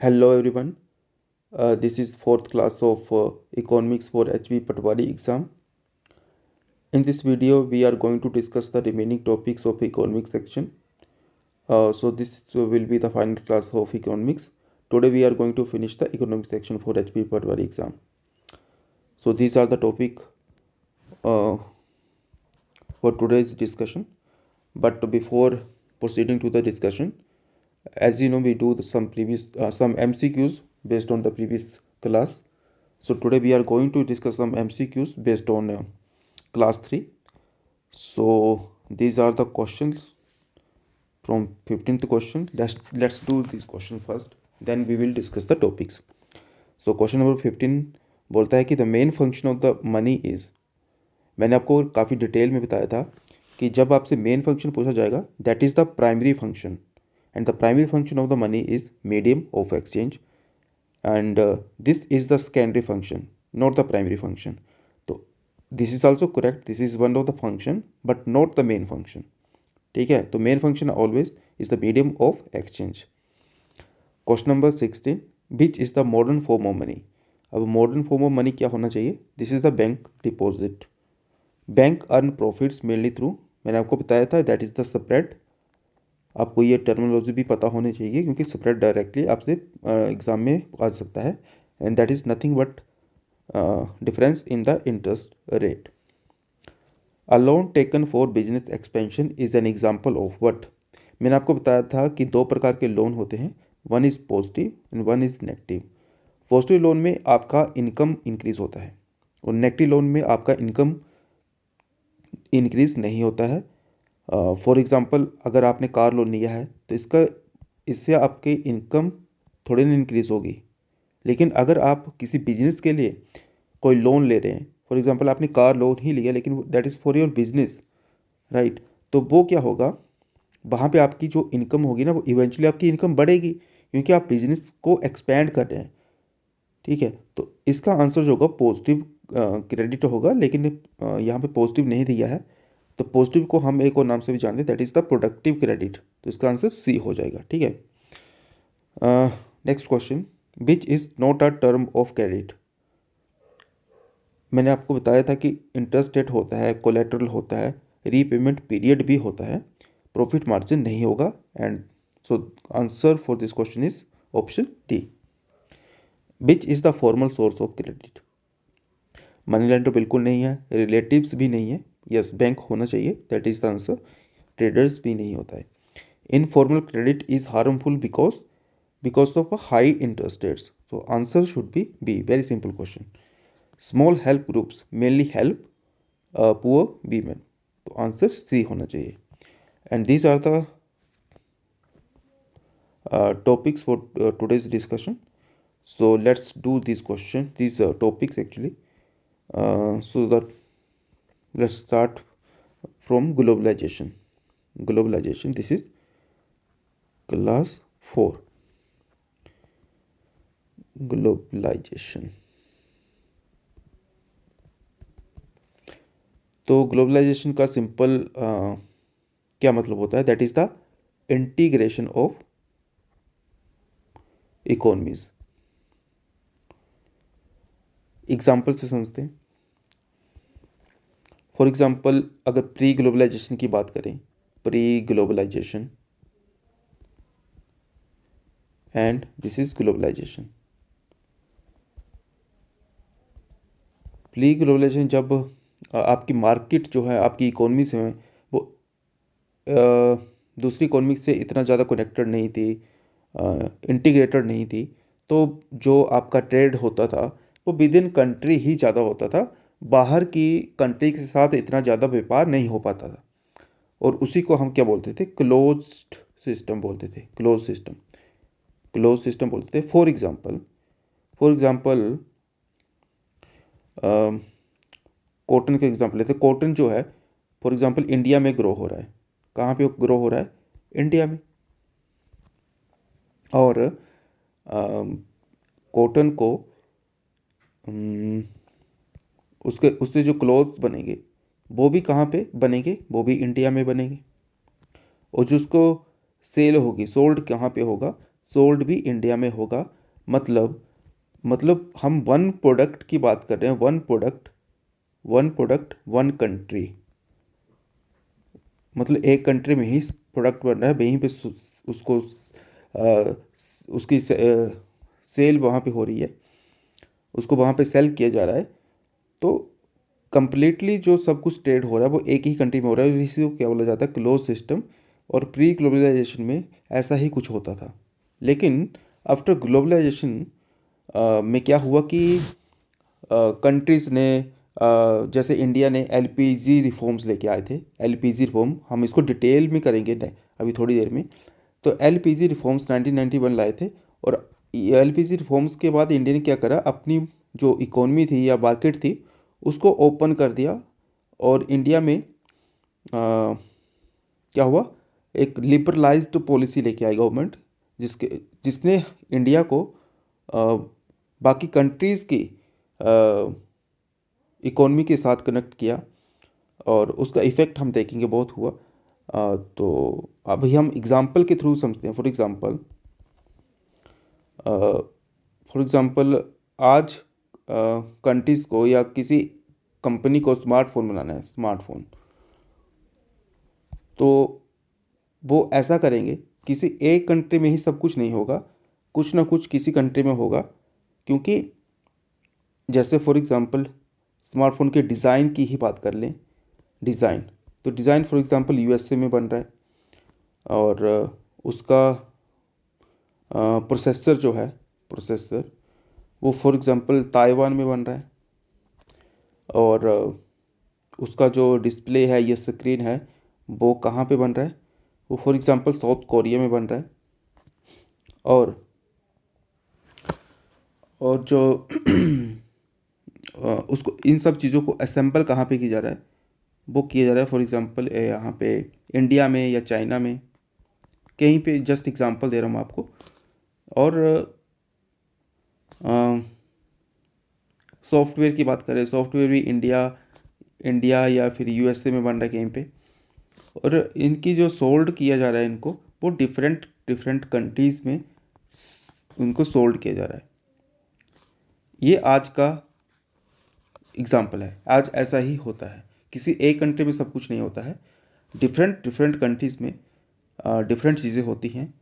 Hello everyone. This is fourth class of economics for HB Patwari exam. In this video, we are going to discuss the remaining topics of economics section. So this will be the final class of economics. Today we are going to finish the economics section for HB Patwari exam. So these are the topic for today's discussion. But before proceeding to the discussion, as you know, we do some MCQs based on the previous class. So today we are going to discuss some MCQs based on class 3. So these are the questions from 15th question. Let's do this question first, then we will discuss the topics. So question number 15 बोलता है कि the main function of the money is, मैंने आपको काफ़ी detail में बताया था कि जब आपसे मेन फंक्शन पूछा जाएगा that is the primary function, and the primary function of the money is medium of exchange, and this is the secondary function not the primary function. तो this is also correct, this is one of the function but not the main function. ठीक है, तो main function always is the medium of exchange. Question number 16, which is the modern form of money. अब modern form of money क्या होना चाहिए? This is the bank deposit. Bank earn profits mainly through, मैंने आपको बताया था that is the spread. आपको ये टर्मिनोलॉजी भी पता होनी चाहिए क्योंकि स्प्रेड डायरेक्टली आपसे एग्ज़ाम में आ सकता है, and that is nothing but difference in the interest rate. A loan taken for business expansion is an example of what. मैंने आपको बताया था कि दो प्रकार के लोन होते हैं, one is positive and one is negative. Positive loan में आपका इनकम इंक्रीज़ होता है और नेगेटिव लोन में आपका इनकम इंक्रीज़ नहीं होता है. फॉर एग्ज़ाम्पल, अगर आपने कार लोन लिया है तो इससे आपकी इनकम थोड़ी ना इंक्रीज़ होगी. लेकिन अगर आप किसी बिजनेस के लिए कोई लोन ले रहे हैं, फॉर एग्ज़ाम्पल आपने कार लोन ही लिया लेकिन that is for your business, right, तो वो क्या होगा, वहाँ पे आपकी जो इनकम होगी ना वो इवेंचुअली आपकी इनकम बढ़ेगी क्योंकि आप बिजनेस को एक्सपेंड कर रहे हैं. ठीक है, तो इसका आंसर जो होगा पॉजिटिव क्रेडिट होगा, लेकिन यहाँ पे पॉजिटिव नहीं दिया है, तो पॉजिटिव को हम एक और नाम से भी जानते हैं that is the productive credit. तो इसका आंसर सी हो जाएगा. ठीक है. Next question, which is not a term of credit. मैंने आपको बताया था कि इंटरेस्ट रेट होता है, कोलेटरल होता है, रीपेमेंट पीरियड भी होता है, प्रॉफिट मार्जिन नहीं होगा, and so answer for this question is option D. Which is the formal source of credit. Money lender बिल्कुल नहीं है, रिलेटिव्स भी नहीं है, यस बैंक होना चाहिए, that is the answer. Traders भी नहीं होता है. Informal credit is harmful because of high interest rates. तो answer should be B. Very simple question. Small help groups mainly help poor women. तो आंसर सी होना चाहिए. And these are the topics for today's discussion. So let's do these questions, these topics actually. So that let's start from globalization. Globalization, this is class 4. Globalization. तो globalisation का simple क्या मतलब होता है? That is the integration of economies. Example से समझते हैं. For example, अगर प्री ग्लोबलाइजेशन की बात करें, pre globalisation and this is globalisation. Pre globalisation जब आपकी मार्केट जो है, आपकी इकोनॉमी से है, वो दूसरी इकोनॉमी से इतना ज़्यादा कनेक्टेड नहीं थी, इंटीग्रेटेड नहीं थी, तो जो आपका ट्रेड होता था वो विद इन कंट्री ही ज़्यादा होता था, बाहर की कंट्री के साथ इतना ज़्यादा व्यापार नहीं हो पाता था, और उसी को हम क्या बोलते थे? क्लोज्ड सिस्टम बोलते थे. क्लोज सिस्टम बोलते थे. फॉर एग्ज़ाम्पल कॉटन का एग्जाम्पल लेते. कॉटन जो है फॉर एग्जांपल इंडिया में ग्रो हो रहा है. कहाँ पे ग्रो हो रहा है? इंडिया में. और कॉटन को उससे जो क्लॉथ्स बनेंगे वो भी कहाँ पे बनेंगे? वो भी इंडिया में बनेंगे. और जो उसको सेल होगी, सोल्ड कहाँ पे होगा? सोल्ड भी इंडिया में होगा। मतलब हम वन प्रोडक्ट की बात कर रहे हैं, वन प्रोडक्ट वन कंट्री, मतलब एक कंट्री में ही प्रोडक्ट बन रहा है, वहीं पे उसको उसकी सेल वहाँ पे हो रही है, उसको वहाँ पे सेल किया जा रहा है। तो कंप्लीटली जो सब कुछ ट्रेड हो रहा है वो एक ही कंट्री में हो रहा है, इसी को क्या बोला जाता है, क्लोज सिस्टम। और प्री ग्लोबलाइजेशन में ऐसा ही कुछ होता था। लेकिन आफ्टर ग्लोबलाइजेशन में क्या हुआ कि कंट्रीज़ ने जैसे इंडिया ने एलपीजी रिफॉर्म्स लेके आए थे। एलपीजी रिफॉर्म हम इसको डिटेल में करेंगे अभी थोड़ी देर में। तो एलपीजी रिफॉर्म्स 1991 लाए थे, और एलपीजी रिफॉर्म्स के बाद इंडिया ने क्या करा, अपनी जो इकोनॉमी थी या मार्केट थी उसको ओपन कर दिया। और इंडिया में क्या हुआ, एक लिबरलाइज्ड पॉलिसी लेके आई गवर्नमेंट, जिसने इंडिया को बाकी कंट्रीज़ की इकोनॉमी के साथ कनेक्ट किया, और उसका इफ़ेक्ट हम देखेंगे बहुत हुआ। तो अभी हम एग्ज़ाम्पल के थ्रू समझते हैं। फॉर एग्ज़ाम्पल आज कंट्रीज़ को या किसी कंपनी को स्मार्टफोन बनाना है, स्मार्टफोन, तो वो ऐसा करेंगे, किसी एक कंट्री में ही सब कुछ नहीं होगा, कुछ ना कुछ किसी कंट्री में होगा। क्योंकि जैसे फॉर एग्ज़ाम्पल स्मार्टफोन के डिज़ाइन की ही बात कर लें, तो डिज़ाइन फॉर एग्ज़ाम्पल यूएसए में बन रहा है, और उसका प्रोसेसर जो है, वो फॉर एग्ज़ाम्पल ताइवान में बन रहा है, और उसका जो डिस्प्ले है या स्क्रीन है वो कहाँ पे बन रहा है, वो फॉर एग्ज़ाम्पल साउथ कोरिया में बन रहा है। और जो उसको इन सब चीज़ों को असेंबल कहाँ पे किया जा रहा है, वो किया जा रहा है फॉर एग्ज़ाम्पल यहाँ पे इंडिया में या चाइना में, कहीं पे, जस्ट एग्ज़ाम्पल दे रहा हूँ आपको। और सॉफ्टवेयर की बात करें, सॉफ्टवेयर भी इंडिया या फिर यूएसए में बन रहा है कहीं पे, और इनकी जो सोल्ड किया जा रहा है इनको, वो डिफरेंट कंट्रीज़ में उनको सोल्ड किया जा रहा है। ये आज का एग्ज़ाम्पल है। आज ऐसा ही होता है, किसी एक कंट्री में सब कुछ नहीं होता है, डिफरेंट कंट्रीज़ में डिफरेंट चीज़ें होती हैं।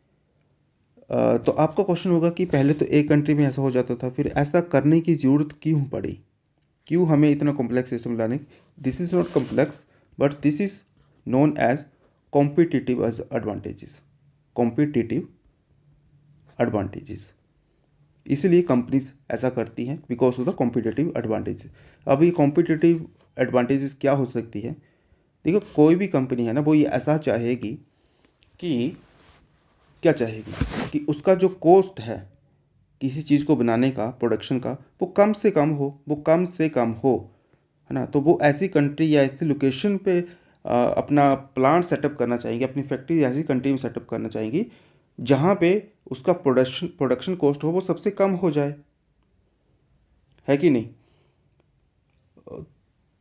तो आपका क्वेश्चन होगा कि पहले तो एक कंट्री में ऐसा हो जाता था, फिर ऐसा करने की ज़रूरत क्यों पड़ी, क्यों हमें इतना कॉम्प्लेक्स सिस्टम लाने। This is not complex, but this is known as competitive advantages. इसलिए कंपनीज ऐसा करती हैं, because of the competitive advantage. अब ये कॉम्पिटिटिव एडवांटेजेस क्या हो सकती है, देखो कोई भी कंपनी है ना, वो ये ऐसा चाहेगी कि क्या चाहेगी कि उसका जो कॉस्ट है किसी चीज़ को बनाने का, प्रोडक्शन का, वो कम से कम हो, है ना। तो वो ऐसी कंट्री या ऐसी लोकेशन पे अपना प्लांट सेटअप करना चाहेंगे, अपनी फैक्ट्री ऐसी कंट्री में सेटअप करना चाहेंगी जहाँ पे उसका प्रोडक्शन कॉस्ट हो वो सबसे कम हो जाए, है कि नहीं।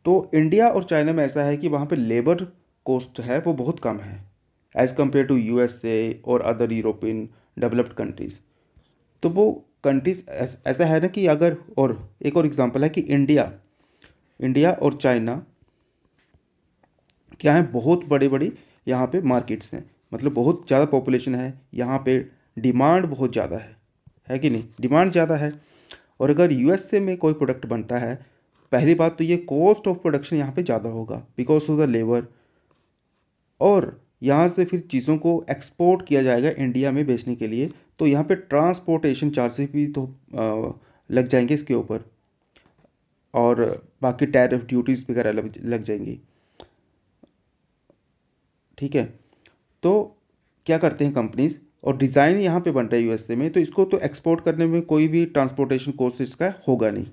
तो इंडिया और चाइना में ऐसा है कि वहाँ पे लेबर कॉस्ट है वो बहुत कम है एज़ कम्पेयर टू यूएसए और अदर यूरोपियन डेवलप्ड कंट्रीज़। तो वो कंट्रीज़ ऐसा है ना कि अगर, और एक और एग्जांपल है कि इंडिया और चाइना क्या है, बहुत बड़ी यहाँ पे मार्केट्स हैं, मतलब बहुत ज़्यादा पॉपुलेशन है यहाँ पे, डिमांड बहुत ज़्यादा है कि नहीं, डिमांड ज़्यादा है। और अगर यूएसए में कोई प्रोडक्ट बनता है, पहली बात तो ये कॉस्ट ऑफ प्रोडक्शन यहाँ पे ज़्यादा होगा बिकॉज ऑफ द लेबर, और यहाँ से फिर चीज़ों को एक्सपोर्ट किया जाएगा इंडिया में बेचने के लिए, तो यहाँ पे ट्रांसपोर्टेशन चार्जेस भी तो लग जाएंगे इसके ऊपर, और बाकी टैरिफ ड्यूटीज़ वगैरह लग जाएंगी, ठीक है। तो क्या करते हैं कंपनीज, और डिज़ाइन यहाँ पे बन रहा है यूएसए में, तो इसको तो एक्सपोर्ट करने में कोई भी ट्रांसपोर्टेशन कॉस्ट इसका होगा नहीं।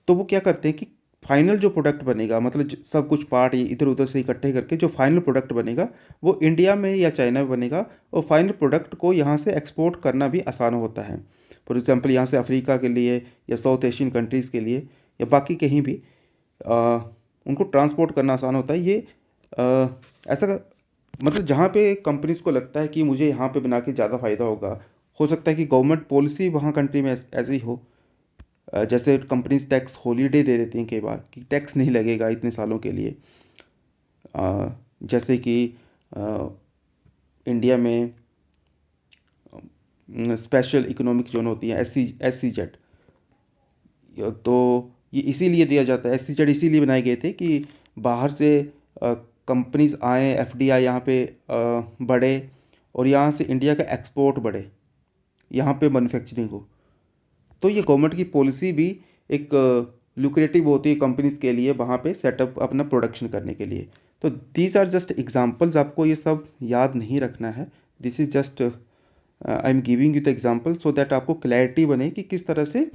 तो वो क्या करते हैं कि फाइनल जो प्रोडक्ट बनेगा, मतलब सब कुछ पार्ट इधर उधर से इकट्ठे करके जो फाइनल प्रोडक्ट बनेगा वो इंडिया में या चाइना में बनेगा, और फाइनल प्रोडक्ट को यहाँ से एक्सपोर्ट करना भी आसान होता है। फॉर एग्जांपल यहाँ से अफ्रीका के लिए या साउथ एशियन कंट्रीज़ के लिए या बाकी कहीं भी उनको ट्रांसपोर्ट करना आसान होता है। ये ऐसा मतलब जहाँ पे कंपनीज को लगता है कि मुझे यहाँ पे बना के ज़्यादा फ़ायदा होगा, हो सकता है कि गवर्नमेंट पॉलिसी वहाँ कंट्री में ऐसे ही हो। जैसे कंपनीज टैक्स हॉलीडे दे देती हैं कई बार कि टैक्स नहीं लगेगा इतने सालों के लिए। जैसे कि इंडिया में स्पेशल इकोनॉमिक जोन होती है, SEZ। तो ये इसीलिए दिया जाता है, SEZ इसीलिए बनाए गए थे कि बाहर से कंपनीज आए, FDI यहाँ पे बढ़े और यहाँ से इंडिया का एक्सपोर्ट बढ़े, यहाँ पे मैन्युफैक्चरिंग हो। तो ये गवर्नमेंट की पॉलिसी भी एक लुक्रेटिव होती है कंपनीज के लिए वहाँ पे सेटअप अपना प्रोडक्शन करने के लिए। तो दीज आर जस्ट एग्जांपल्स, आपको ये सब याद नहीं रखना है। This is just I am giving you the example so that आपको क्लैरिटी बने कि किस तरह से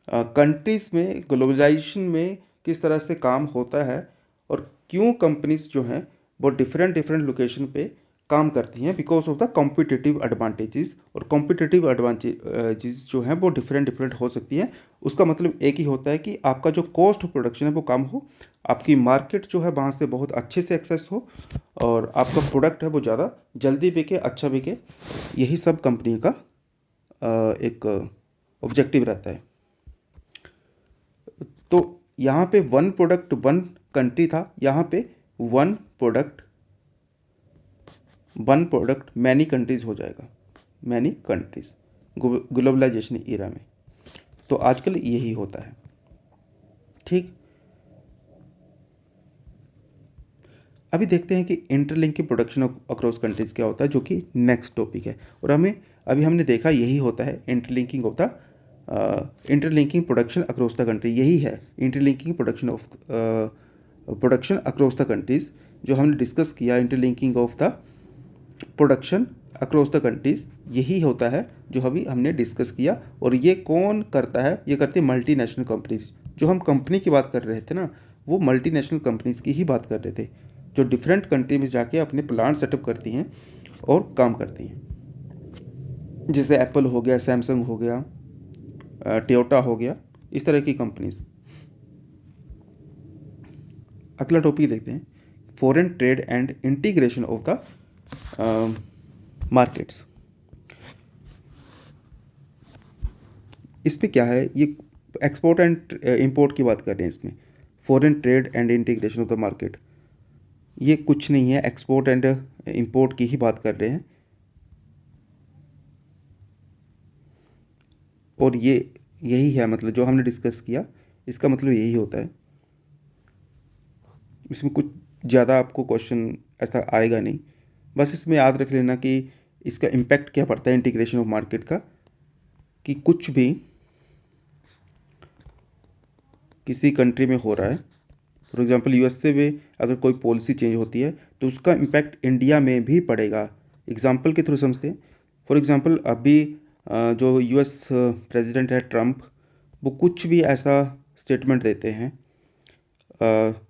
कंट्रीज़ में ग्लोबलाइजेशन में किस तरह से काम होता है और क्यों कंपनीज जो हैं वो डिफरेंट डिफरेंट लोकेशन पे काम करती हैं, because of the competitive advantages. और कॉम्पिटिटिव एडवांटेजेस जो हैं वो डिफरेंट डिफरेंट हो सकती हैं। उसका मतलब एक ही होता है कि आपका जो कॉस्ट ऑफ प्रोडक्शन है वो कम हो, आपकी मार्केट जो है वहाँ से बहुत अच्छे से एक्सेस हो और आपका प्रोडक्ट है वो ज़्यादा जल्दी बिके, अच्छा बिके। यही सब कंपनी का एक ऑब्जेक्टिव रहता है। तो यहाँ पे वन प्रोडक्ट वन कंट्री था, यहाँ पे वन प्रोडक्ट मैनी कंट्रीज़ हो जाएगा, मैनी कंट्रीज़ ग्लोबलाइजेशन ईरा में। तो आजकल यही होता है। ठीक, अभी देखते हैं कि इंटरलिंकिंग प्रोडक्शन अक्रॉस कंट्रीज़ क्या होता है, जो कि नेक्स्ट टॉपिक है। और हमने देखा यही होता है interlinking of the interlinking production across the country, यही है interlinking production across the countries जो हमने डिस्कस किया। Interlinking of the production across the countries यही होता है जो अभी हमने डिस्कस किया। और ये कौन करता है? ये करती है मल्टीनेशनल कंपनीज। जो हम कंपनी की बात कर रहे थे ना, वो मल्टीनेशनल कंपनीज़ की ही बात कर रहे थे, जो डिफरेंट कंट्री में जाके अपने प्लांट सेटअप करती हैं और काम करती हैं। जैसे एप्पल हो गया, सैमसंग हो गया, टोयोटा हो गया, इस तरह की कंपनीज। अगला टॉपिक देखते हैं, foreign trade and integration of the markets. इस पे क्या है, ये एक्सपोर्ट एंड इंपोर्ट की बात कर रहे हैं इसमें। Foreign trade and integration of the market, ये कुछ नहीं है, एक्सपोर्ट एंड इंपोर्ट की ही बात कर रहे हैं। और ये यही है, मतलब जो हमने डिस्कस किया इसका मतलब यही होता है। इसमें कुछ ज़्यादा आपको क्वेश्चन ऐसा आएगा नहीं, बस इसमें याद रख लेना कि इसका इम्पैक्ट क्या पड़ता है इंटीग्रेशन ऑफ मार्केट का, कि कुछ भी किसी कंट्री में हो रहा है, फॉर एग्जांपल USA में अगर कोई पॉलिसी चेंज होती है तो उसका इम्पैक्ट इंडिया में भी पड़ेगा। एग्जांपल के थ्रू समझते हैं। फॉर एग्जांपल अभी जो US प्रेसिडेंट है ट्रम्प, वो कुछ भी ऐसा स्टेटमेंट देते हैं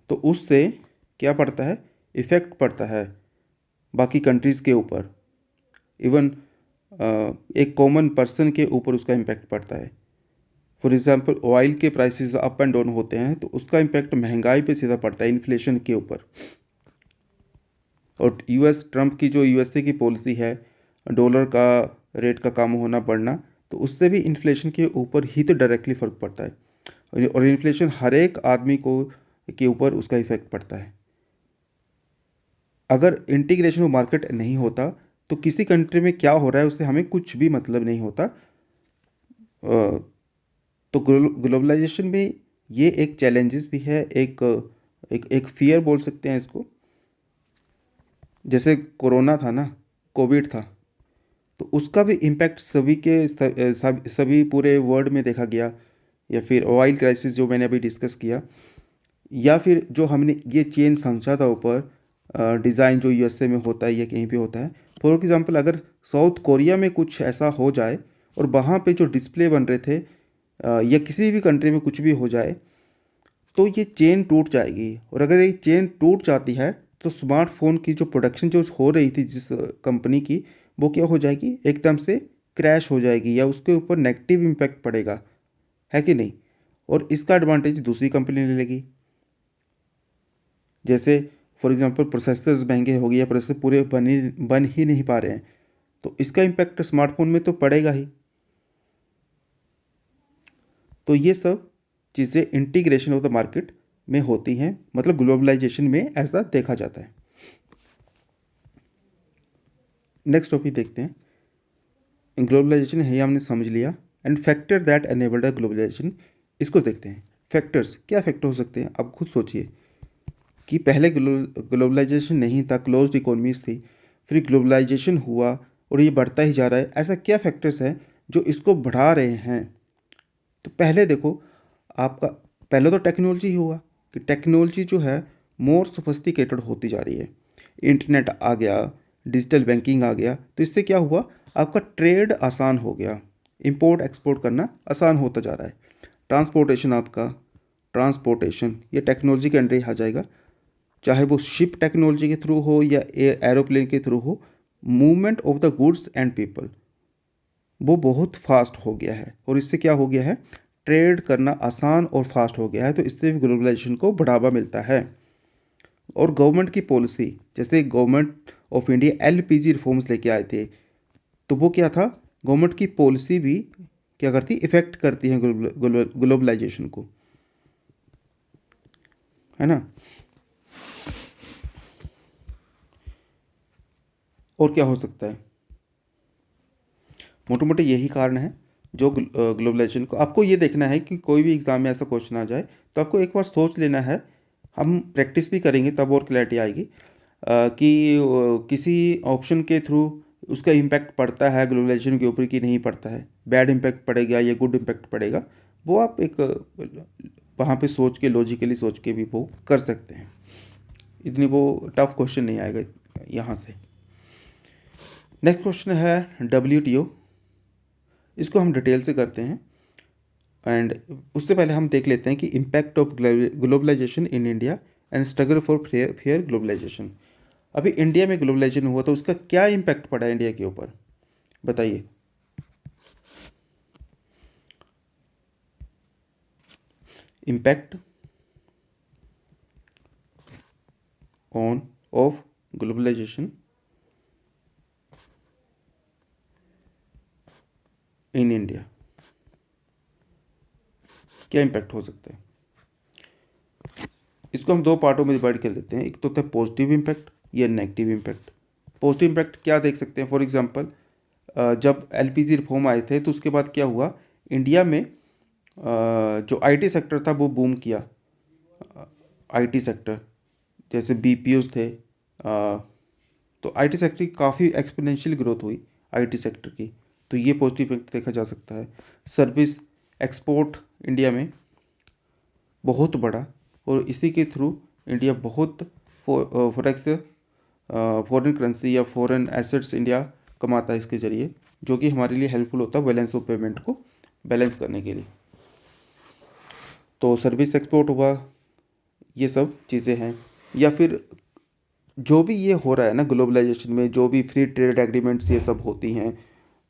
तो उससे क्या पड़ता है, इफ़ेक्ट पड़ता है बाकी कंट्रीज़ के ऊपर। इवन एक कॉमन पर्सन के ऊपर उसका इम्पैक्ट पड़ता है। फॉर एग्जांपल ऑयल के प्राइसेस अप एंड डाउन होते हैं तो उसका इम्पैक्ट महंगाई पे सीधा पड़ता है, इन्फ्लेशन के ऊपर। और ट्रम्प की जो USA की पॉलिसी है, डॉलर का रेट का कम होना बढ़ना, तो उससे भी इन्फ्लेशन के ऊपर ही तो डायरेक्टली फ़र्क पड़ता है। और इन्फ्लेशन हर एक आदमी को के ऊपर उसका इफेक्ट पड़ता है। अगर इंटीग्रेशन ऑफ मार्केट नहीं होता तो किसी कंट्री में क्या हो रहा है उससे हमें कुछ भी मतलब नहीं होता। तो ग्लोबलाइजेशन में ये एक चैलेंजेस भी है, एक फियर बोल सकते हैं इसको। जैसे कोरोना था ना, कोविड था, तो उसका भी इम्पैक्ट सभी पूरे वर्ल्ड में देखा गया। या फिर ऑयल क्राइसिस जो मैंने अभी डिस्कस किया, या फिर जो हमने ये चेन समझा था ऊपर, डिज़ाइन जो USA में होता है या कहीं पे होता है। फॉर एग्जांपल अगर साउथ कोरिया में कुछ ऐसा हो जाए और वहाँ पे जो डिस्प्ले बन रहे थे या किसी भी कंट्री में कुछ भी हो जाए तो ये चेन टूट जाएगी। और अगर ये चेन टूट जाती है तो स्मार्टफोन की जो प्रोडक्शन जो हो रही थी जिस कंपनी की, वो क्या हो जाएगी, एकदम से क्रैश हो जाएगी या उसके ऊपर नेगेटिव इम्पैक्ट पड़ेगा, है कि नहीं। और इसका एडवांटेज दूसरी कंपनी ले लेगी। जैसे फॉर एग्जांपल प्रोसेसर्स महंगे हो गए या प्रोसेसर पूरे बन ही नहीं पा रहे हैं, तो इसका इम्पैक्ट स्मार्टफोन में तो पड़ेगा ही। तो ये सब चीज़ें इंटीग्रेशन ऑफ द मार्केट में होती हैं, मतलब ग्लोबलाइजेशन में ऐसा देखा जाता है। नेक्स्ट टॉपिक देखते हैं। ग्लोबलाइजेशन है, ये हमने समझ लिया। And factor that enabled a globalisation, इसको देखते हैं। फैक्टर्स, क्या फैक्टर हो सकते हैं? आप खुद सोचिए कि पहले ग्लोबलाइजेशन नहीं था, क्लोज्ड इकोनॉमीज थी, फिर ग्लोबलाइजेशन हुआ और ये बढ़ता ही जा रहा है। ऐसा क्या फैक्टर्स हैं जो इसको बढ़ा रहे हैं? तो पहले देखो, आपका पहले तो टेक्नोलॉजी ही हुआ कि टेक्नोलॉजी जो है मोर सोफिस्टिकेटेड होती जा रही है। इंटरनेट आ गया, डिजिटल बैंकिंग आ गया, तो इससे क्या हुआ, आपका ट्रेड आसान हो गया, इंपोर्ट एक्सपोर्ट करना आसान होता जा रहा है। ट्रांसपोर्टेशन ये टेक्नोलॉजी के अंडर ही आ जाएगा, चाहे वो शिप टेक्नोलॉजी के थ्रू हो या एरोप्लेन के थ्रू हो। Movement of the goods and people वो बहुत फास्ट हो गया है, और इससे क्या हो गया है, ट्रेड करना आसान और फास्ट हो गया है, तो इससे भी ग्लोबलाइजेशन को बढ़ावा मिलता है। और गवर्नमेंट की पॉलिसी, जैसे government of India LPG reforms लेके आए थे, तो वो क्या था, गवर्नमेंट की पॉलिसी भी क्या करती, इफेक्ट करती है ग्लोबलाइजेशन को, है ना। और क्या हो सकता है, मोटे मोटे यही कारण है जो ग्लोबलाइजेशन को। आपको ये देखना है कि कोई भी एग्ज़ाम में ऐसा क्वेश्चन आ जाए तो आपको एक बार सोच लेना है, हम प्रैक्टिस भी करेंगे तब और क्लैरिटी आएगी, कि किसी ऑप्शन के थ्रू उसका इम्पैक्ट पड़ता है ग्लोबलाइजेशन के ऊपर कि नहीं पड़ता है, बैड इम्पैक्ट पड़ेगा या गुड इम्पैक्ट पड़ेगा, वो आप एक वहाँ पे सोच के, लॉजिकली सोच के भी वो कर सकते हैं। इतनी वो टफ क्वेश्चन नहीं आएगा यहाँ से। नेक्स्ट क्वेश्चन है WTO, इसको हम डिटेल से करते हैं। एंड उससे पहले हम देख लेते हैं कि impact of globalization in India and struggle for fair globalization. अभी इंडिया में ग्लोबलाइजेशन हुआ तो उसका क्या इम्पैक्ट पड़ा इंडिया के ऊपर, बताइए। Impact on of globalization in India, क्या इम्पैक्ट हो सकता है? इसको हम दो पार्टों में डिवाइड कर लेते हैं, एक तो होता है पॉजिटिव इम्पैक्ट या नेगेटिव इम्पैक्ट। पॉजिटिव इम्पैक्ट क्या देख सकते हैं, फॉर एग्जांपल जब एलपीजी रिफॉर्म आए थे तो उसके बाद क्या हुआ, इंडिया में जो आईटी सेक्टर था वो बूम किया। आईटी सेक्टर जैसे बीपीओज थे, तो आईटी सेक्टर की काफ़ी एक्सपोनेंशियल ग्रोथ हुई आईटी सेक्टर की, तो ये पॉजिटिव इम्पैक्ट देखा जा सकता है। सर्विस एक्सपोर्ट इंडिया में बहुत बड़ा, और इसी के थ्रू इंडिया बहुत फॉरेक्स फॉरेन करेंसी या फॉरेन एसेट्स इंडिया कमाता है इसके ज़रिए, जो कि हमारे लिए हेल्पफुल होता है बैलेंस ऑफ पेमेंट को बैलेंस करने के लिए। तो सर्विस एक्सपोर्ट हुआ, ये सब चीज़ें हैं। या फिर जो भी ये हो रहा है ना ग्लोबलाइजेशन में, जो भी फ्री ट्रेड एग्रीमेंट्स ये सब होती हैं,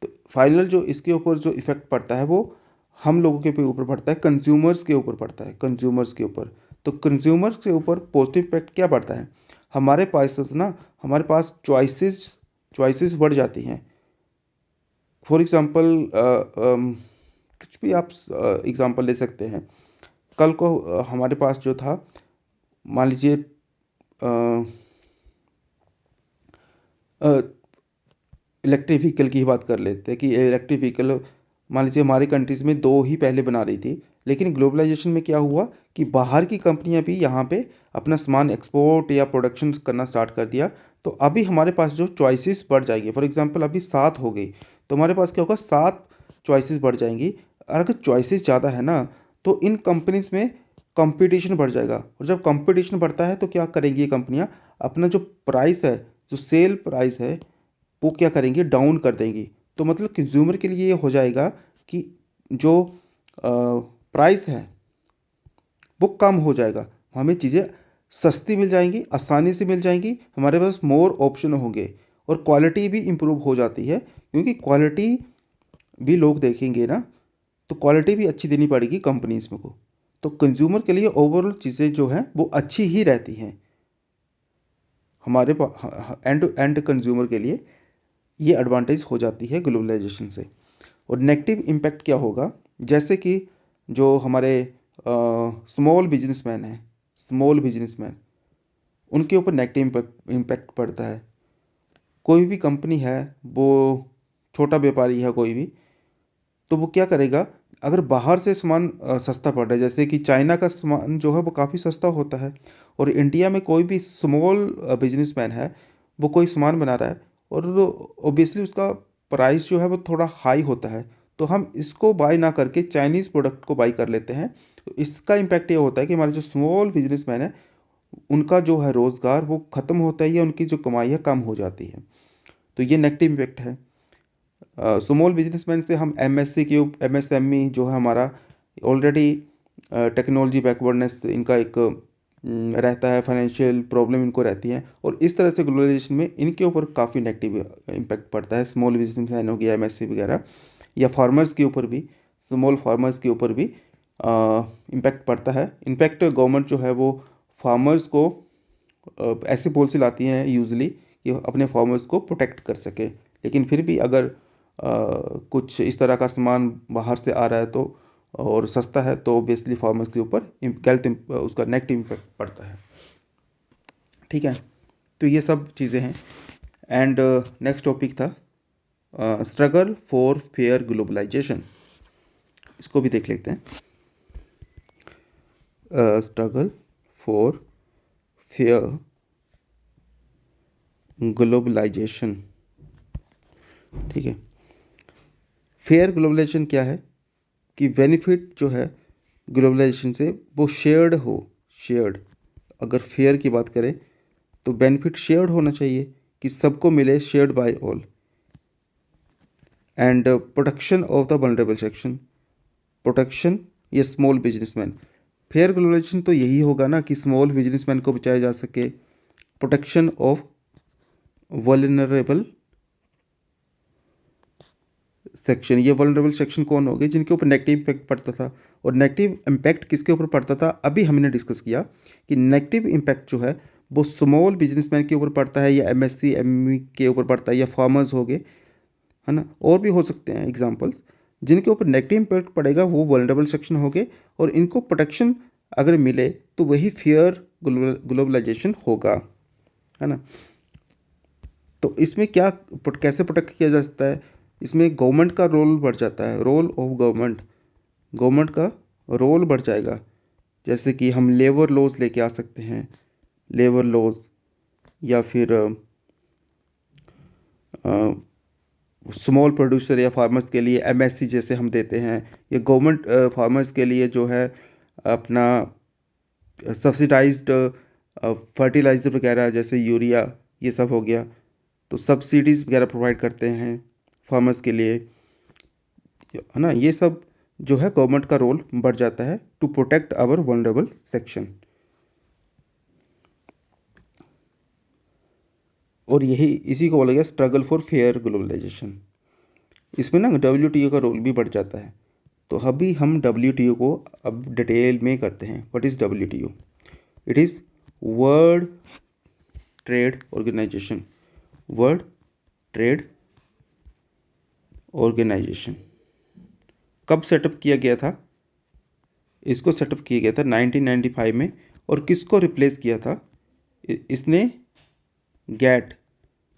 तो फाइनल जो इसके ऊपर जो इफ़ेक्ट पड़ता है वो हम लोगों के ऊपर पड़ता है, कंज्यूमर्स के ऊपर पड़ता है, कंज्यूमर्स के ऊपर। तो कंज्यूमर्स के ऊपर पॉजिटिव इम्पैक्ट क्या पड़ता है, हमारे पास चॉइसेस बढ़ जाती हैं। फॉर एग्ज़ाम्पल कुछ भी आप एग्ज़ाम्पल ले सकते हैं। कल को हमारे पास जो था, मान लीजिए इलेक्ट्रिक व्हीकल की ही बात कर लेते हैं कि इलेक्ट्रिक व्हीकल मान लीजिए हमारी कंट्रीज़ में दो ही पहले बना रही थी, लेकिन ग्लोबलाइजेशन में क्या हुआ कि बाहर की कंपनियां भी यहाँ पे अपना सामान एक्सपोर्ट या प्रोडक्शन करना स्टार्ट कर दिया। तो अभी हमारे पास जो चॉइसेस बढ़ जाएगी, फॉर एग्जांपल अभी 7 हो गई, तो हमारे पास क्या होगा, 7 चॉइसेस बढ़ जाएंगी। और अगर चॉइसेस ज़्यादा है ना, तो इन कंपनीज़ में कंपटीशन बढ़ जाएगा, और जब कंपटीशन बढ़ता है तो क्या करेंगी ये कंपनियाँ, अपना जो प्राइस है, जो सेल प्राइस है, वो क्या करेंगी, डाउन कर देंगी। तो मतलब कंज्यूमर के लिए ये हो जाएगा कि जो प्राइस है वो कम हो जाएगा, हमें चीज़ें सस्ती मिल जाएंगी, आसानी से मिल जाएंगी, हमारे पास मोर ऑप्शन होंगे, और क्वालिटी भी इम्प्रूव हो जाती है, क्योंकि क्वालिटी भी लोग देखेंगे ना, तो क्वालिटी भी अच्छी देनी पड़ेगी कंपनीज में को। तो कंज्यूमर के लिए ओवरऑल चीज़ें जो हैं वो अच्छी ही रहती हैं। हमारे एंड टू एंड कंज्यूमर के लिए ये एडवांटेज हो जाती है ग्लोबलाइजेशन से। और नेगेटिव इम्पैक्ट क्या होगा, जैसे कि जो हमारे स्मॉल बिजनेसमैन हैं, स्मॉल बिजनेसमैन, उनके ऊपर नेगेटिव इम्पैक्ट पड़ता है। कोई भी कंपनी है, वो छोटा व्यापारी है कोई भी, तो वो क्या करेगा, अगर बाहर से सामान सस्ता पड़ रहा है, जैसे कि चाइना का सामान जो है वो काफ़ी सस्ता होता है, और इंडिया में कोई भी स्मॉल बिजनेसमैन है, वो कोई सामान बना रहा है, और ओबियसली उसका प्राइस जो है वो थोड़ा हाई होता है, तो हम इसको बाय ना करके चाइनीज़ प्रोडक्ट को बाय कर लेते हैं। तो इसका इम्पैक्ट ये होता है कि हमारे जो स्मॉल बिजनेसमैन है, उनका जो है रोज़गार वो ख़त्म होता है, या उनकी जो कमाई है कम हो जाती है। तो ये नेगेटिव इम्पैक्ट है। स्मॉल बिजनेसमैन से हम एमएससी के एमएसएमई जो है हमारा ऑलरेडी टेक्नोलॉजी बैकवर्डनेस इनका एक रहता है, फाइनेंशियल प्रॉब्लम इनको रहती है, और इस तरह से ग्लोबलाइजेशन में इनके ऊपर काफ़ी नेगेटिव इम्पैक्ट पड़ता है। स्मॉल बिजनेसमैन हो गया, एमएससी वगैरह, या फार्मर्स के ऊपर भी, स्मॉल फार्मर्स के ऊपर भी इम्पैक्ट पड़ता है। इनफैक्ट गवर्नमेंट जो है वो फार्मर्स को ऐसी पॉलिसी लाती हैं यूजली कि अपने फार्मर्स को प्रोटेक्ट कर सके, लेकिन फिर भी अगर कुछ इस तरह का सामान बाहर से आ रहा है तो और सस्ता है, तो ऑब्वियसली फार्मर्स के ऊपर गलत उसका नेगेटिव इम्पैक्ट पड़ता है। ठीक है, तो ये सब चीज़ें हैं। एंड नेक्स्ट टॉपिक था स्ट्रगल फॉर फेयर ग्लोबलाइजेशन। इसको भी देख लेते हैं। Struggle for fair globalization. ठीक है, फेयर ग्लोबलाइजेशन क्या है कि बेनिफिट जो है ग्लोबलाइजेशन से वो शेयर्ड हो। शेयर्ड, अगर फेयर की बात करें तो बेनिफिट शेयर्ड होना चाहिए कि सबको मिले, shared by all. And protection of the vulnerable section, protection ये स्मॉल बिजनेसमैन। फेयर ग्लोबलाइजेशन तो यही होगा ना कि स्मॉल बिजनेसमैन को बचाया जा सके। प्रोटेक्शन ऑफ वल्नरेबल सेक्शन, ये वल्नरेबल सेक्शन कौन हो गए, जिनके ऊपर नेगेटिव इम्पैक्ट पड़ता था। और नेगेटिव इम्पैक्ट किसके ऊपर पड़ता था, अभी हमने डिस्कस किया कि नेगेटिव इम्पैक्ट जो है वो स्मॉल बिजनेसमैन के ऊपर पड़ता है, या एमएससी एमई के ऊपर पड़ता है, या फार्मर्स हो गए, है ना, और भी हो सकते हैं एग्जांपल्स। जिनके ऊपर नेगेटिव इम्पैक्ट पड़ेगा वो वल्नरेबल सेक्शन हो गए, और इनको प्रोटेक्शन अगर मिले तो वही फेयर ग्लोबलाइजेशन होगा, है ना। तो इसमें क्या कैसे प्रोटेक्ट किया जा सकता है, इसमें गवर्नमेंट का रोल बढ़ जाता है, रोल ऑफ गवर्नमेंट, गवर्नमेंट का रोल बढ़ जाएगा। जैसे कि हम लेबर लॉज लेके आ सकते हैं, लेबर लॉज, या फिर स्मॉल प्रोड्यूसर या फार्मर्स के लिए एमएससी जैसे हम देते हैं, या गवर्नमेंट फार्मर्स के लिए जो है अपना सब्सिडाइज्ड फर्टिलाइज़र वगैरह जैसे यूरिया, ये सब हो गया, तो सब्सिडीज़ वगैरह प्रोवाइड करते हैं फार्मर्स के लिए, है ना। ये सब जो है गवर्नमेंट का रोल बढ़ जाता है to protect our vulnerable section. और यही इसी को बोला गया स्ट्रगल फॉर फेयर ग्लोबलाइजेशन। इसमें ना डब्ल्यूटीओ का रोल भी बढ़ जाता है। तो अभी हम डब्ल्यूटीओ को अब डिटेल में करते हैं। What is WTO? It is world trade organization, world trade organization. कब सेटअप किया गया था? इसको सेटअप किया गया था 1995 में। और किसको रिप्लेस किया था? इसने गैट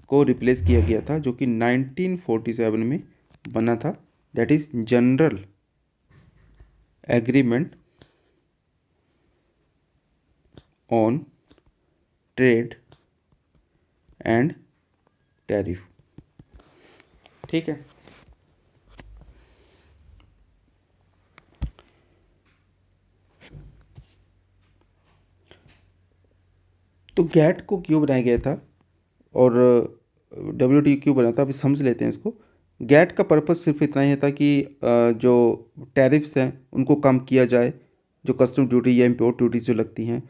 को रिप्लेस किया गया था, जो कि 1947 में बना था। That is general agreement on trade and tariff. ठीक है, तो गैट को क्यों बनाया गया था और डब्ल्यूटीओ क्यों बना था, अभी समझ लेते हैं इसको। गैट का पर्पस सिर्फ इतना ही था कि जो टैरिफ्स हैं उनको कम किया जाए, जो कस्टम ड्यूटी या इम्पोर्ट ड्यूटी जो लगती हैं,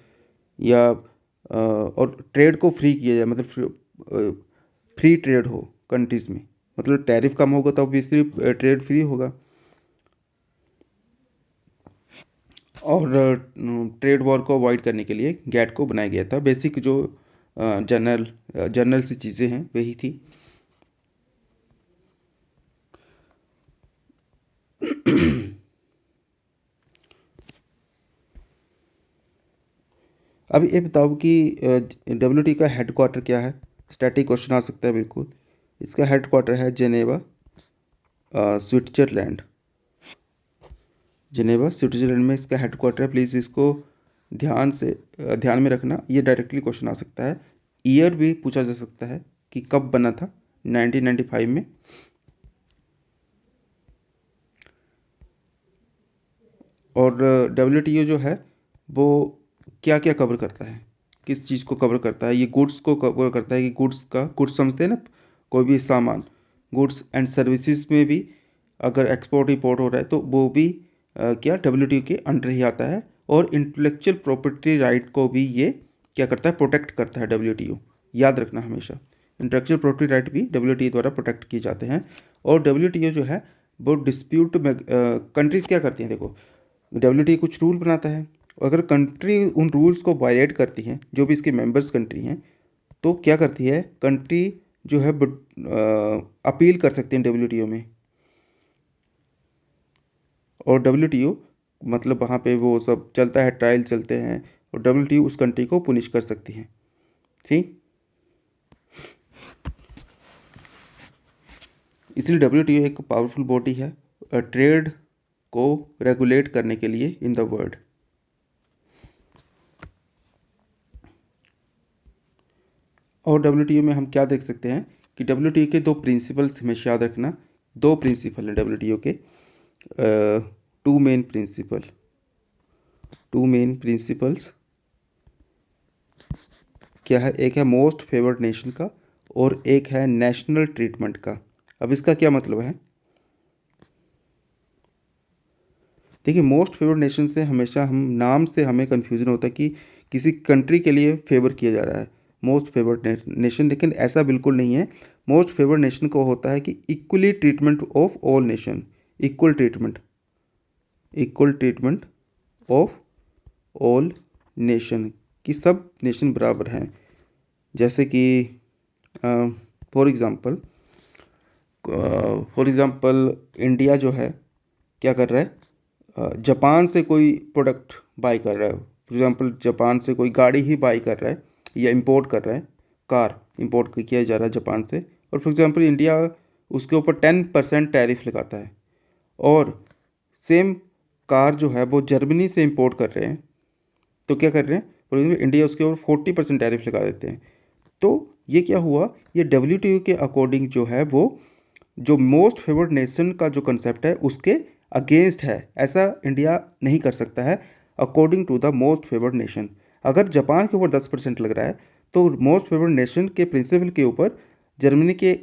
या और ट्रेड को फ्री किया जाए, मतलब फ्री ट्रेड हो कंट्रीज़ में। मतलब टैरिफ कम होगा तो ऑब्वियसली ट्रेड फ्री होगा। और ट्रेड वॉर को अवॉइड करने के लिए गैट को बनाया गया था। बेसिक जो जनरल सी चीज़ें हैं वही थी। अब ये बताओ कि WTO का हेडक्वार्टर क्या है। स्टैटिक क्वेश्चन आ सकता है बिल्कुल। इसका हेडक्वार्टर है जेनेवा, स्विट्जरलैंड। जेनेवा स्विट्जरलैंड में इसका हेडक्वार्टर है। प्लीज़ इसको ध्यान में रखना, ये डायरेक्टली क्वेश्चन आ सकता है। ईयर भी पूछा जा सकता है कि कब बना था, 1995 में। और WTO जो है वो क्या क्या कवर करता है, किस चीज़ को कवर करता है। ये गुड्स को कवर करता है कि गुड्स समझते हैं ना, कोई भी सामान, गुड्स एंड सर्विसेज में भी अगर एक्सपोर्ट इंपोर्ट हो रहा है तो वो भी क्या WTO के अंडर ही आता है। और इंटेलेक्चुअल प्रॉपर्टी राइट को भी ये क्या करता है, प्रोटेक्ट करता है WTO। याद रखना हमेशा, इंटेलेक्चुअल प्रॉपर्टी राइट भी WTO द्वारा प्रोटेक्ट किए जाते हैं। और WTO जो है वो डिस्प्यूट में कंट्रीज़ क्या करती हैं, देखो WTO कुछ रूल बनाता है, अगर कंट्री उन रूल्स को वायलेट करती हैं, जो भी इसके मेंबर्स कंट्री हैं, तो क्या करती है कंट्री जो है अपील कर सकते हैं WTO में। और WTO मतलब वहाँ पे वो सब चलता है, ट्रायल चलते हैं, और WTO उस कंट्री को पुनिश कर सकती है। ठीक, इसलिए WTO एक पावरफुल बॉडी है ट्रेड को रेगुलेट करने के लिए इन द वर्ल्ड। और WTO में हम क्या देख सकते हैं कि WTO के दो प्रिंसिपल्स हमेशा याद रखना। दो प्रिंसिपल हैं WTO के, टू मेन प्रिंसिपल्स क्या है, एक है मोस्ट फेवर्ड नेशन का और एक है नेशनल ट्रीटमेंट का। अब इसका क्या मतलब है, देखिए मोस्ट फेवर्ड नेशन से हमेशा हम नाम से हमें कन्फ्यूजन होता है कि किसी कंट्री के लिए फेवर किया जा रहा है मोस्ट फेवर्ड नेशन, लेकिन ऐसा बिल्कुल नहीं है। मोस्ट फेवर्ड नेशन को होता है कि equally treatment of all nation, equal treatment of all nation, कि सब नेशन बराबर हैं। जैसे कि फॉर एग्ज़ाम्पल इंडिया जो है क्या कर रहा है, जापान से कोई प्रोडक्ट बाई कर रहा है। फॉर एग्ज़ाम्पल जापान से कोई गाड़ी ही बाई कर रहा है या इंपोर्ट कर रहा है, कार इंपोर्ट किया जा रहा है जापान से, और फॉर एग्ज़ाम्पल इंडिया उसके ऊपर 10% टैरिफ लगाता है। और सेम कार जो है वो जर्मनी से इंपोर्ट कर रहे हैं, तो क्या कर रहे हैं, फॉर एग्जाम्पल इंडिया उसके ऊपर 40% टैरिफ लगा देते हैं। तो ये क्या हुआ, ये WTO के अकॉर्डिंग जो है वो जो मोस्ट फेवर्ड नेशन का जो कंसेप्ट है उसके अगेंस्ट है। ऐसा इंडिया नहीं कर सकता है according to the most favoured nation. अगर जापान के ऊपर 10% लग रहा है तो मोस्ट फेवर्ड नेशन के प्रिंसिपल के ऊपर जर्मनी के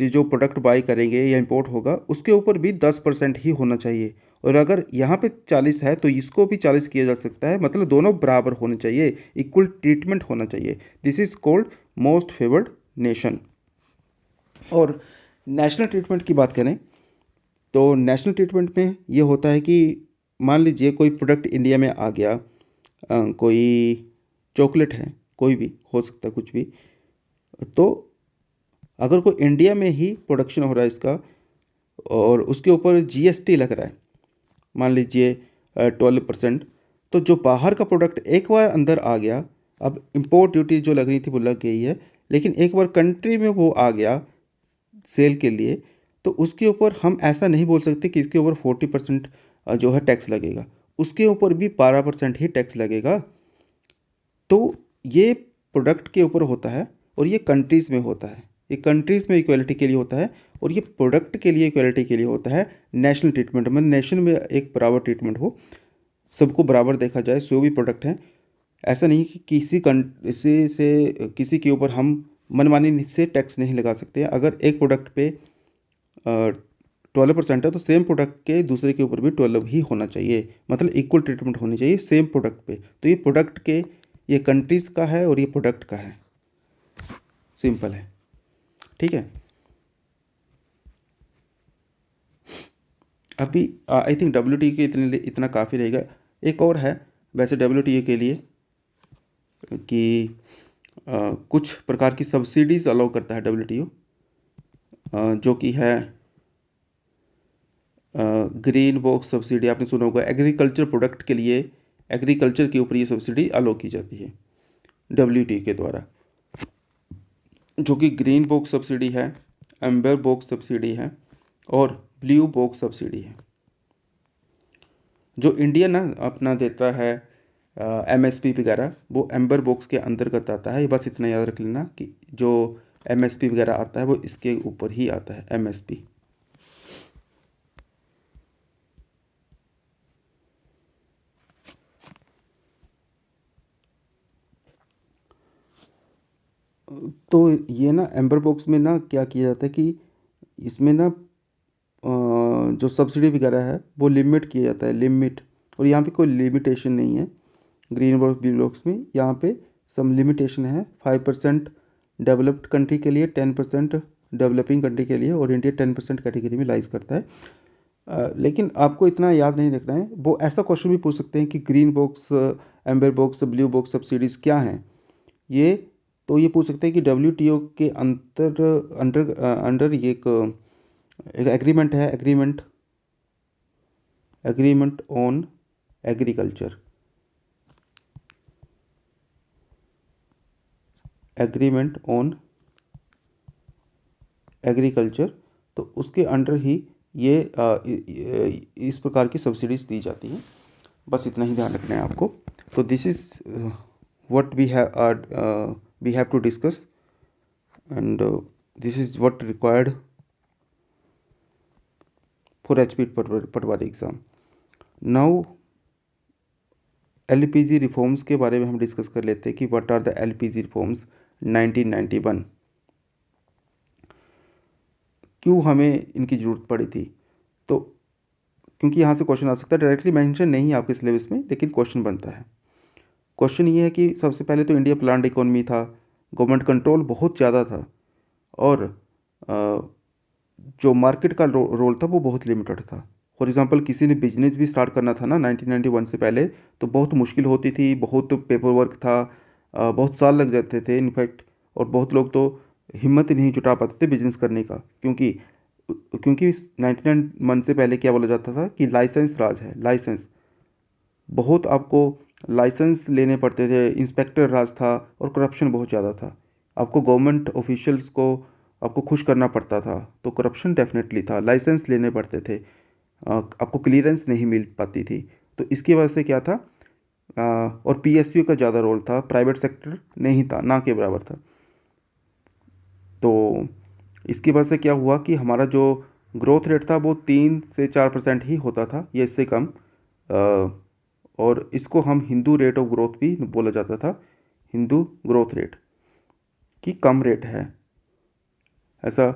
जो प्रोडक्ट बाई करेंगे या इंपोर्ट होगा उसके ऊपर भी 10% ही होना चाहिए। और अगर यहाँ पे 40 है तो इसको भी 40 किया जा सकता है, मतलब दोनों बराबर होने चाहिए, इक्वल ट्रीटमेंट होना चाहिए। This is called most favoured nation. और नेशनल ट्रीटमेंट की बात करें तो नेशनल ट्रीटमेंट में ये होता है कि मान लीजिए कोई प्रोडक्ट इंडिया में आ गया, कोई चॉकलेट है, कोई भी हो सकता है कुछ भी, तो अगर कोई इंडिया में ही प्रोडक्शन हो रहा है इसका और उसके ऊपर GST लग रहा है मान लीजिए 12%, तो जो बाहर का प्रोडक्ट एक बार अंदर आ गया, अब इंपोर्ट ड्यूटी जो लग रही थी वो लग गई है, लेकिन एक बार कंट्री में वो आ गया सेल के लिए, तो उसके ऊपर हम ऐसा नहीं बोल सकते कि इसके ऊपर 40% जो है टैक्स लगेगा, उसके ऊपर भी 12% ही टैक्स लगेगा। तो ये प्रोडक्ट के ऊपर होता है और ये कंट्रीज़ में होता है, ये कंट्रीज़ में इक्वलिटी के लिए होता है और ये प्रोडक्ट के लिए इक्वलिटी के लिए होता है। नेशनल ट्रीटमेंट मतलब नेशन में एक बराबर ट्रीटमेंट हो, सबको बराबर देखा जाए, जो भी प्रोडक्ट हैं। ऐसा नहीं कि किसी के ऊपर हम मनमानी से टैक्स नहीं लगा सकते। अगर एक प्रोडक्ट पे 12% है तो सेम प्रोडक्ट के दूसरे के ऊपर भी 12 ही होना चाहिए, मतलब इक्वल ट्रीटमेंट होनी चाहिए सेम प्रोडक्ट पे। तो ये प्रोडक्ट के, ये कंट्रीज़ का है और ये प्रोडक्ट का है, सिंपल है, ठीक है। अभी आई थिंक WTO के इतना काफ़ी रहेगा। एक और है वैसे WTO के लिए कि कुछ प्रकार की सब्सिडीज़ अलाउ करता है WTO, जो कि है ग्रीन बॉक्स सब्सिडी। आपने सुना होगा, एग्रीकल्चर प्रोडक्ट के लिए एग्रीकल्चर के ऊपर ये सब्सिडी अलाउ की जाती है WTO के द्वारा, जो कि ग्रीन बॉक्स सब्सिडी है, एम्बर बॉक्स सब्सिडी है और ब्लू बॉक्स सब्सिडी है। जो इंडिया ना अपना देता है MSP वगैरह, वो एम्बर बॉक्स के अंतर्गत आता है। बस इतना याद रख लेना कि जो MSP वगैरह आता है वो इसके ऊपर ही आता है, MSP। तो ये ना एम्बर बॉक्स में ना क्या किया जाता है कि इसमें ना जो सब्सिडी वगैरह है वो लिमिट किया जाता है, लिमिट। और यहाँ पे कोई लिमिटेशन नहीं है ग्रीन बॉक्स ब्लू बॉक्स में। यहाँ पे सम लिमिटेशन है, 5% डेवलप्ड कंट्री के लिए, 10% डेवलपिंग कंट्री के लिए, और इंडिया 10% कैटेगरी में लाइज करता है। लेकिन आपको इतना याद नहीं रखना है। वो ऐसा क्वेश्चन भी पूछ सकते हैं कि green box, amber box, blue box subsidies क्या हैं ये। तो ये पूछ सकते हैं कि WTO के अंडर ये एक एग्रीमेंट है, agreement on agriculture, agreement on agriculture. तो उसके अंडर ही ये इस प्रकार की सब्सिडीज दी जाती हैं। बस इतना ही ध्यान रखना है आपको। तो this is what we have to discuss, and this is what required for HP Patwari exam. Now LPG reforms के बारे में हम डिस्कस कर लेते हैं कि what are the LPG reforms 1991। क्यों हमें इनकी ज़रूरत पड़ी थी? तो क्योंकि यहाँ से क्वेश्चन आ सकता है, डायरेक्टली मेंशन नहीं है आपके सिलेबस में, लेकिन क्वेश्चन बनता है। क्वेश्चन ये है कि सबसे पहले तो इंडिया प्लान्ड इकोनॉमी था, गवर्नमेंट कंट्रोल बहुत ज़्यादा था, और जो मार्केट का रोल था वो बहुत लिमिटेड था। फॉर एग्जांपल, किसी ने बिजनेस भी स्टार्ट करना था ना 1991 से पहले, तो बहुत मुश्किल होती थी, बहुत पेपर वर्क था, बहुत साल लग जाते थे इनफैक्ट। और बहुत लोग तो हिम्मत ही नहीं जुटा पाते थे बिजनेस करने का, क्योंकि 99 से पहले क्या बोला जाता था कि लाइसेंस राज है, लाइसेंस। बहुत आपको लाइसेंस लेने पड़ते थे, इंस्पेक्टर राज था, और करप्शन बहुत ज़्यादा था। आपको गवर्नमेंट ऑफिशियल्स को आपको खुश करना पड़ता था, तो करप्शन डेफिनेटली था, लाइसेंस लेने पड़ते थे, आपको क्लियरेंस नहीं मिल पाती थी। तो इसकी वजह से क्या था, और PSU का ज़्यादा रोल था, प्राइवेट सेक्टर नहीं था, ना के बराबर था। तो इसकी वजह से क्या हुआ कि हमारा जो ग्रोथ रेट था वो 3 से 4% ही होता था, या इससे कम। और इसको हम हिंदू रेट ऑफ ग्रोथ भी बोला जाता था, हिंदू ग्रोथ रेट की कम रेट है, ऐसा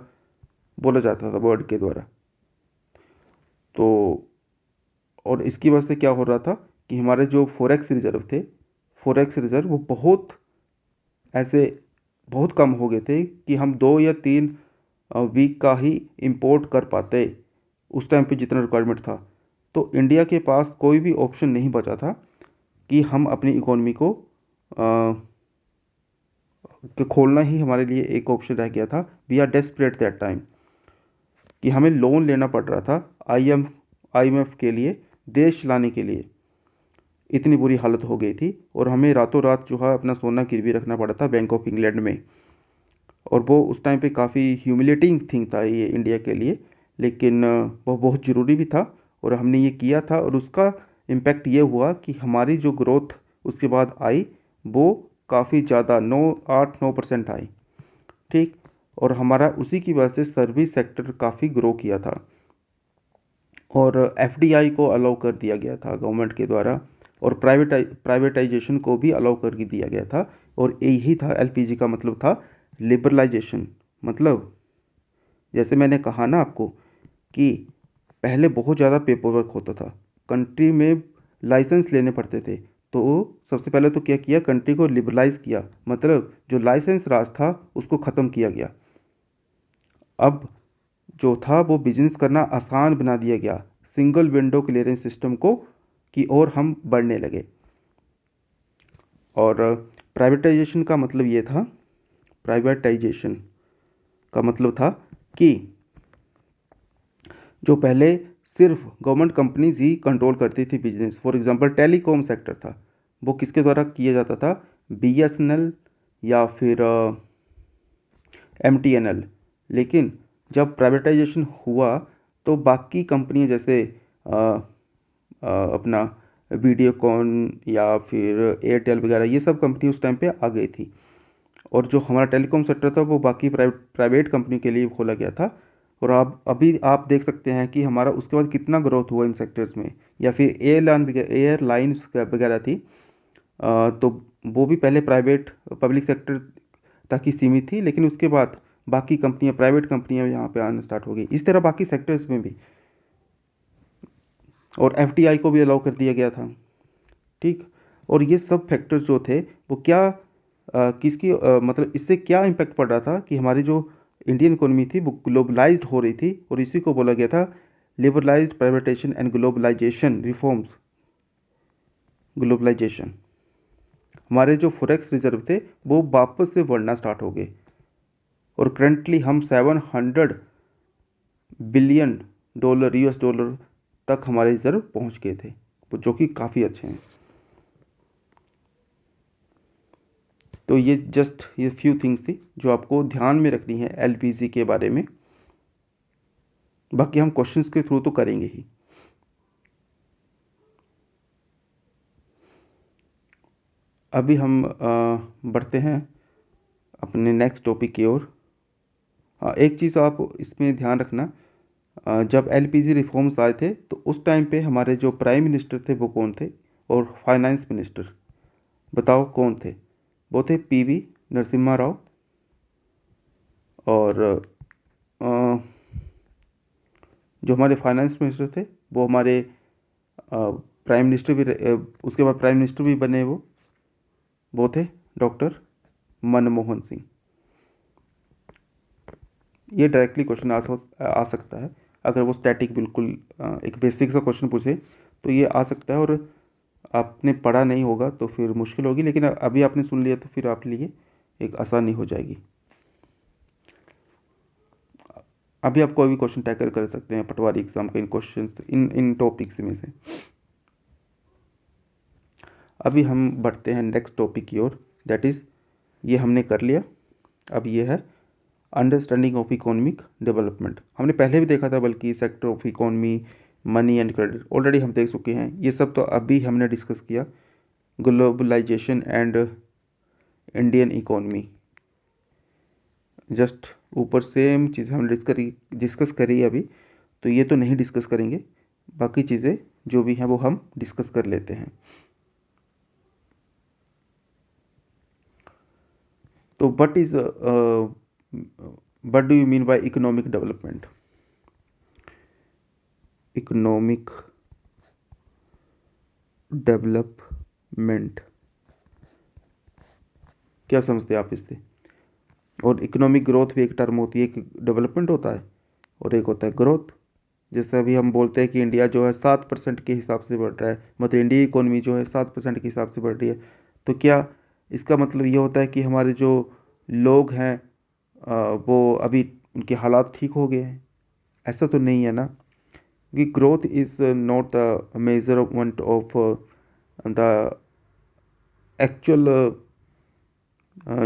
बोला जाता था वर्ड के द्वारा। तो और इसकी वजह से क्या हो रहा था कि हमारे जो फॉरेक्स रिजर्व थे, फॉरेक्स रिजर्व वो बहुत ऐसे बहुत कम हो गए थे कि हम 2 या 3 वीक का ही इंपोर्ट कर पाते उस टाइम पे जितना रिक्वायरमेंट था। तो इंडिया के पास कोई भी ऑप्शन नहीं बचा था कि हम अपनी इकोनॉमी को खोलना ही हमारे लिए एक ऑप्शन रह गया था। We are desperate that time, कि हमें लोन लेना पड़ रहा था IMF के लिए, देश चलाने के लिए। इतनी बुरी हालत हो गई थी, और हमें रातों रात जो है अपना सोना गिरवी रखना पड़ा था बैंक ऑफ इंग्लैंड में। और वो उस टाइम पे काफ़ी ह्यूमिलेटिंग थिंग था ये इंडिया के लिए, लेकिन वो बहुत ज़रूरी भी था, और हमने ये किया था। और उसका इम्पैक्ट ये हुआ कि हमारी जो ग्रोथ उसके बाद आई वो काफ़ी ज़्यादा 8-9% आई, ठीक। और हमारा उसी की वजह से सर्विस सेक्टर काफ़ी ग्रो किया था, और FDI को अलाउ कर दिया गया था गवर्नमेंट के द्वारा, और प्राइवेटाइजेशन को भी अलाउ कर दिया गया था। और यही था LPG का मतलब था लिबरलाइजेशन। मतलब जैसे मैंने कहा ना आपको कि पहले बहुत ज़्यादा पेपर वर्क होता था, कंट्री में लाइसेंस लेने पड़ते थे। तो सबसे पहले तो क्या किया, कंट्री को लिबरलाइज किया, मतलब जो लाइसेंस राज था उसको ख़त्म किया गया। अब जो था वो बिजनेस करना आसान बना दिया गया, सिंगल विंडो क्लियरेंस सिस्टम को की ओर हम बढ़ने लगे। और प्राइवेटाइजेशन का मतलब ये था, प्राइवेटाइजेशन का मतलब था कि जो पहले सिर्फ गवर्नमेंट कंपनीज ही कंट्रोल करती थी business. For example telecom sector था, वो किसके द्वारा किया जाता था, बीएसएनएल या फिर एमटीएनएल। लेकिन जब प्राइवेटाइजेशन हुआ तो बाकी कंपनियां जैसे अपना वीडियोकॉन या फिर एयरटेल वगैरह, ये सब कंपनी उस टाइम पे आ गई थी। और जो हमारा टेलीकॉम सेक्टर था वो बाकी प्राइवेट कंपनी के लिए खोला गया था। और अभी आप देख सकते हैं कि हमारा उसके बाद कितना ग्रोथ हुआ इन सेक्टर्स में। या फिर एयरलाइंस वगैरह थी, तो वो भी पहले प्राइवेट पब्लिक सेक्टर तक ही सीमित थी, लेकिन उसके बाद बाकी कंपनियां, प्राइवेट कंपनियां यहाँ पे आना स्टार्ट हो गई। इस तरह बाकी सेक्टर्स में भी, और एफडीआई को भी अलाउ कर दिया गया था। ठीक। और ये सब फैक्टर्स जो थे वो क्या किसकी मतलब इससे क्या इम्पैक्ट पड़ रहा था कि हमारी जो इंडियन इकोनॉमी थी वो ग्लोबलाइज्ड हो रही थी, और इसी को बोला गया था liberalized privatization and globalization reforms. Globalization, हमारे जो फॉरेक्स रिजर्व थे वो वापस से बढ़ना स्टार्ट हो गए, और करंटली हम 700 बिलियन डॉलर, यूएस डॉलर तक हमारे रिजर्व पहुंच गए थे, जो कि काफ़ी अच्छे हैं। तो ये जस्ट ये फ्यू थिंग्स थी जो आपको ध्यान में रखनी है एलपीजी के बारे में। बाकी हम क्वेश्चंस के थ्रू तो करेंगे ही। अभी हम बढ़ते हैं अपने नेक्स्ट टॉपिक की ओर। हाँ, एक चीज़ आप इसमें ध्यान रखना, जब एलपीजी रिफॉर्म्स आए थे तो उस टाइम पे हमारे जो प्राइम मिनिस्टर थे वो कौन थे, और फाइनेंस मिनिस्टर बताओ कौन थे। वो थे पीवी नरसिम्हा राव, और जो हमारे फाइनेंस मिनिस्टर थे वो हमारे प्राइम मिनिस्टर भी उसके बाद प्राइम मिनिस्टर भी बने, वो थे डॉक्टर मनमोहन सिंह। ये डायरेक्टली क्वेश्चन आ सकता है, अगर वो स्टैटिक बिल्कुल एक बेसिक सा क्वेश्चन पूछे तो ये आ सकता है, और आपने पढ़ा नहीं होगा तो फिर मुश्किल होगी, लेकिन अभी आपने सुन लिया तो फिर आपके लिए एक आसानी हो जाएगी। अभी आप कोई भी क्वेश्चन टैकल कर सकते हैं पटवारी एग्जाम के इन क्वेश्चन इन टॉपिक्स में से। अभी हम बढ़ते हैं नेक्स्ट टॉपिक की ओर, दैट इज़, ये हमने कर लिया। अब ये है अंडरस्टैंडिंग ऑफ इकोनॉमिक डेवलपमेंट। हमने पहले भी देखा था, बल्कि sector of economy, money and credit already हम देख चुके हैं। ये सब तो अभी हमने डिस्कस किया। Globalization and Indian economy, just ऊपर सेम चीज़ हमने डिस्कस करी अभी, तो ये तो नहीं डिस्कस करेंगे। बाकी चीज़ें जो भी हैं वो हम डिस्कस कर लेते हैं। तो what do you mean by economic development? Economic development क्या समझते हैं आप इससे? और इकोनॉमिक ग्रोथ भी एक टर्म होती है, एक डेवलपमेंट होता है और एक होता है ग्रोथ। जैसे अभी हम बोलते हैं कि इंडिया जो है 7% के हिसाब से बढ़ रहा है, मतलब इंडिया की इकोनॉमी जो है 7% के हिसाब से बढ़ रही है, तो क्या इसका मतलब ये होता है कि हमारे जो लोग हैं वो अभी उनके हालात ठीक हो गए हैं? ऐसा तो नहीं है ना, कि growth is not the measurement of the actual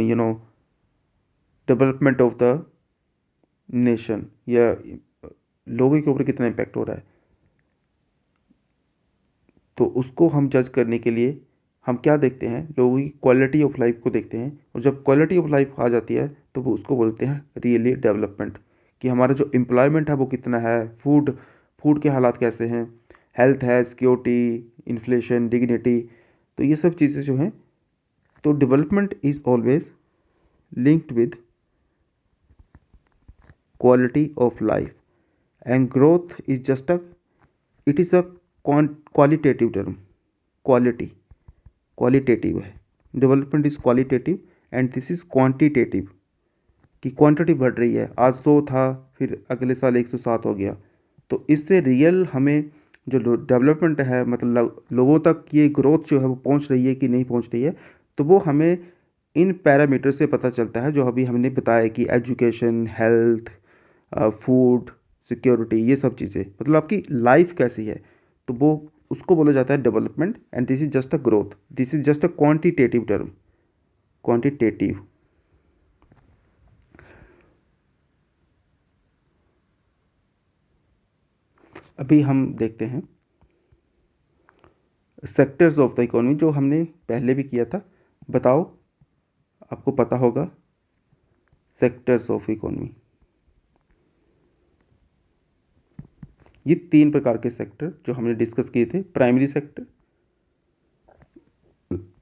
you know development of the nation, या लोगों के ऊपर कितना इम्पैक्ट हो रहा है। तो उसको हम जज करने के लिए हम क्या देखते हैं, लोगों की क्वालिटी ऑफ लाइफ को देखते हैं, और जब क्वालिटी ऑफ लाइफ आ जाती है तो वो उसको बोलते हैं रियली डेवलपमेंट, कि हमारा जो एम्प्लॉयमेंट है वो कितना है, फूड के हालात कैसे हैं, हेल्थ है, सिक्योरिटी, इन्फ्लेशन, डिग्निटी, तो ये सब चीज़ें जो हैं। तो development is always linked with quality of life, and growth is just a, it is a qualitative term, qualitative है। Development is qualitative and this is quantitative, कि क्वांटिटी बढ़ रही है, आज 100 था फिर अगले साल 107 हो गया। तो इससे रियल हमें जो डेवलपमेंट है, मतलब लोगों तक ये ग्रोथ जो है वो पहुंच रही है कि नहीं पहुंच रही है, तो वो हमें इन पैरामीटर से पता चलता है जो अभी हमने बताया कि एजुकेशन, हेल्थ, फूड सिक्योरिटी, ये सब चीज़ें, मतलब आपकी लाइफ कैसी है, तो वो उसको बोला जाता है development. And this is just a growth, this is just a quantitative term, quantitative. अभी हम देखते हैं सेक्टर्स ऑफ द इकोनॉमी, जो हमने पहले भी किया था। बताओ, आपको पता होगा सेक्टर्स ऑफ इकोनॉमी। ये 3 प्रकार के सेक्टर जो हमने डिस्कस किए थे: primary sector,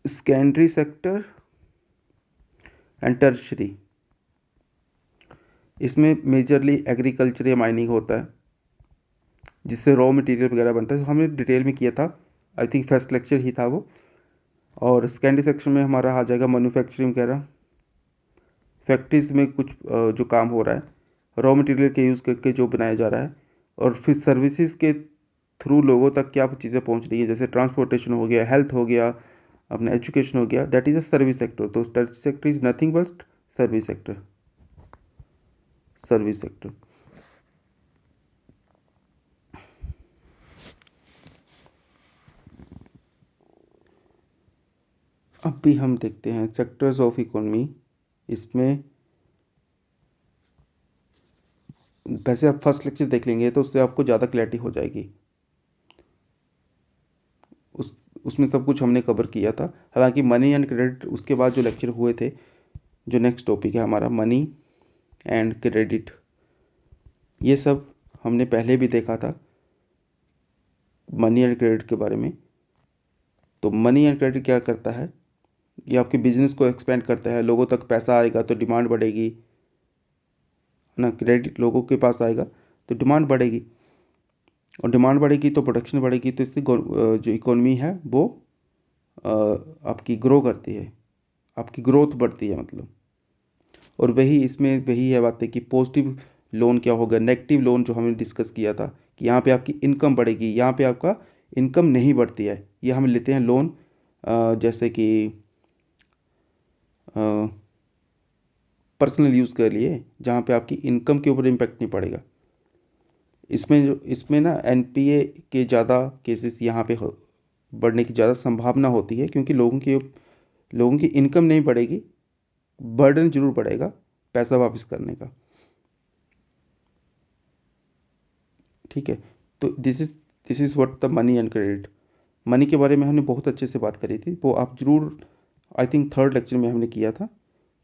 secondary sector and tertiary. इसमें मेजरली एग्रीकल्चर या माइनिंग होता है, जिससे रॉ मटेरियल वगैरह बनता है। तो हमने डिटेल में किया था, आई थिंक फर्स्ट लेक्चर ही था वो। और सेकेंडरी सेक्शन में हमारा आ जाएगा मैन्युफैक्चरिंग वगैरह, फैक्ट्रीज में कुछ जो काम हो रहा है रॉ मटेरियल के यूज़ करके जो बनाया जा रहा है। और फिर सर्विसेज के थ्रू लोगों तक क्या चीज़ें पहुंच रही है, जैसे ट्रांसपोर्टेशन हो गया, हेल्थ हो गया, अपना एजुकेशन हो गया, that is a service sector. तो service sector is nothing but service sector, service sector. अब भी हम देखते हैं सेक्टर्स ऑफ इकोनॉमी। इसमें वैसे आप फर्स्ट लेक्चर देख लेंगे तो उससे आपको ज़्यादा क्लैरिटी हो जाएगी। उसमें सब कुछ हमने कवर किया था। हालांकि मनी एंड क्रेडिट उसके बाद जो लेक्चर हुए थे, जो नेक्स्ट टॉपिक है हमारा मनी एंड क्रेडिट, ये सब हमने पहले भी देखा था मनी एंड क्रेडिट के बारे में। तो मनी एंड क्रेडिट क्या करता है, ये आपके बिजनेस को एक्सपेंड करता है, लोगों तक पैसा आएगा तो डिमांड बढ़ेगी, है ना। क्रेडिट लोगों के पास आएगा तो डिमांड बढ़ेगी, और डिमांड बढ़ेगी तो प्रोडक्शन बढ़ेगी, तो इससे जो इकोनॉमी है वो आपकी ग्रो करती है, आपकी ग्रोथ बढ़ती है मतलब। और वही इसमें वही है बात है कि पॉजिटिव लोन क्या होगा, नेगेटिव लोन जो हमने डिस्कस किया था कि यहाँ पे आपकी इनकम बढ़ेगी, यहाँ पे आपका इनकम नहीं बढ़ती है। ये हम लेते हैं लोन जैसे कि पर्सनल यूज़ के लिए, जहाँ पे आपकी इनकम के ऊपर इम्पेक्ट नहीं पड़ेगा। इसमें ना एनपीए के ज़्यादा केसेस यहाँ पे बढ़ने की ज़्यादा संभावना होती है, क्योंकि लोगों की इनकम नहीं बढ़ेगी, बर्डन जरूर बढ़ेगा पैसा वापस करने का। ठीक है, तो this is what the money and credit. Money के बारे में हमने बहुत अच्छे से बात करी थी, वो आप ज़रूर, आई थिंक थर्ड लेक्चर में हमने किया था।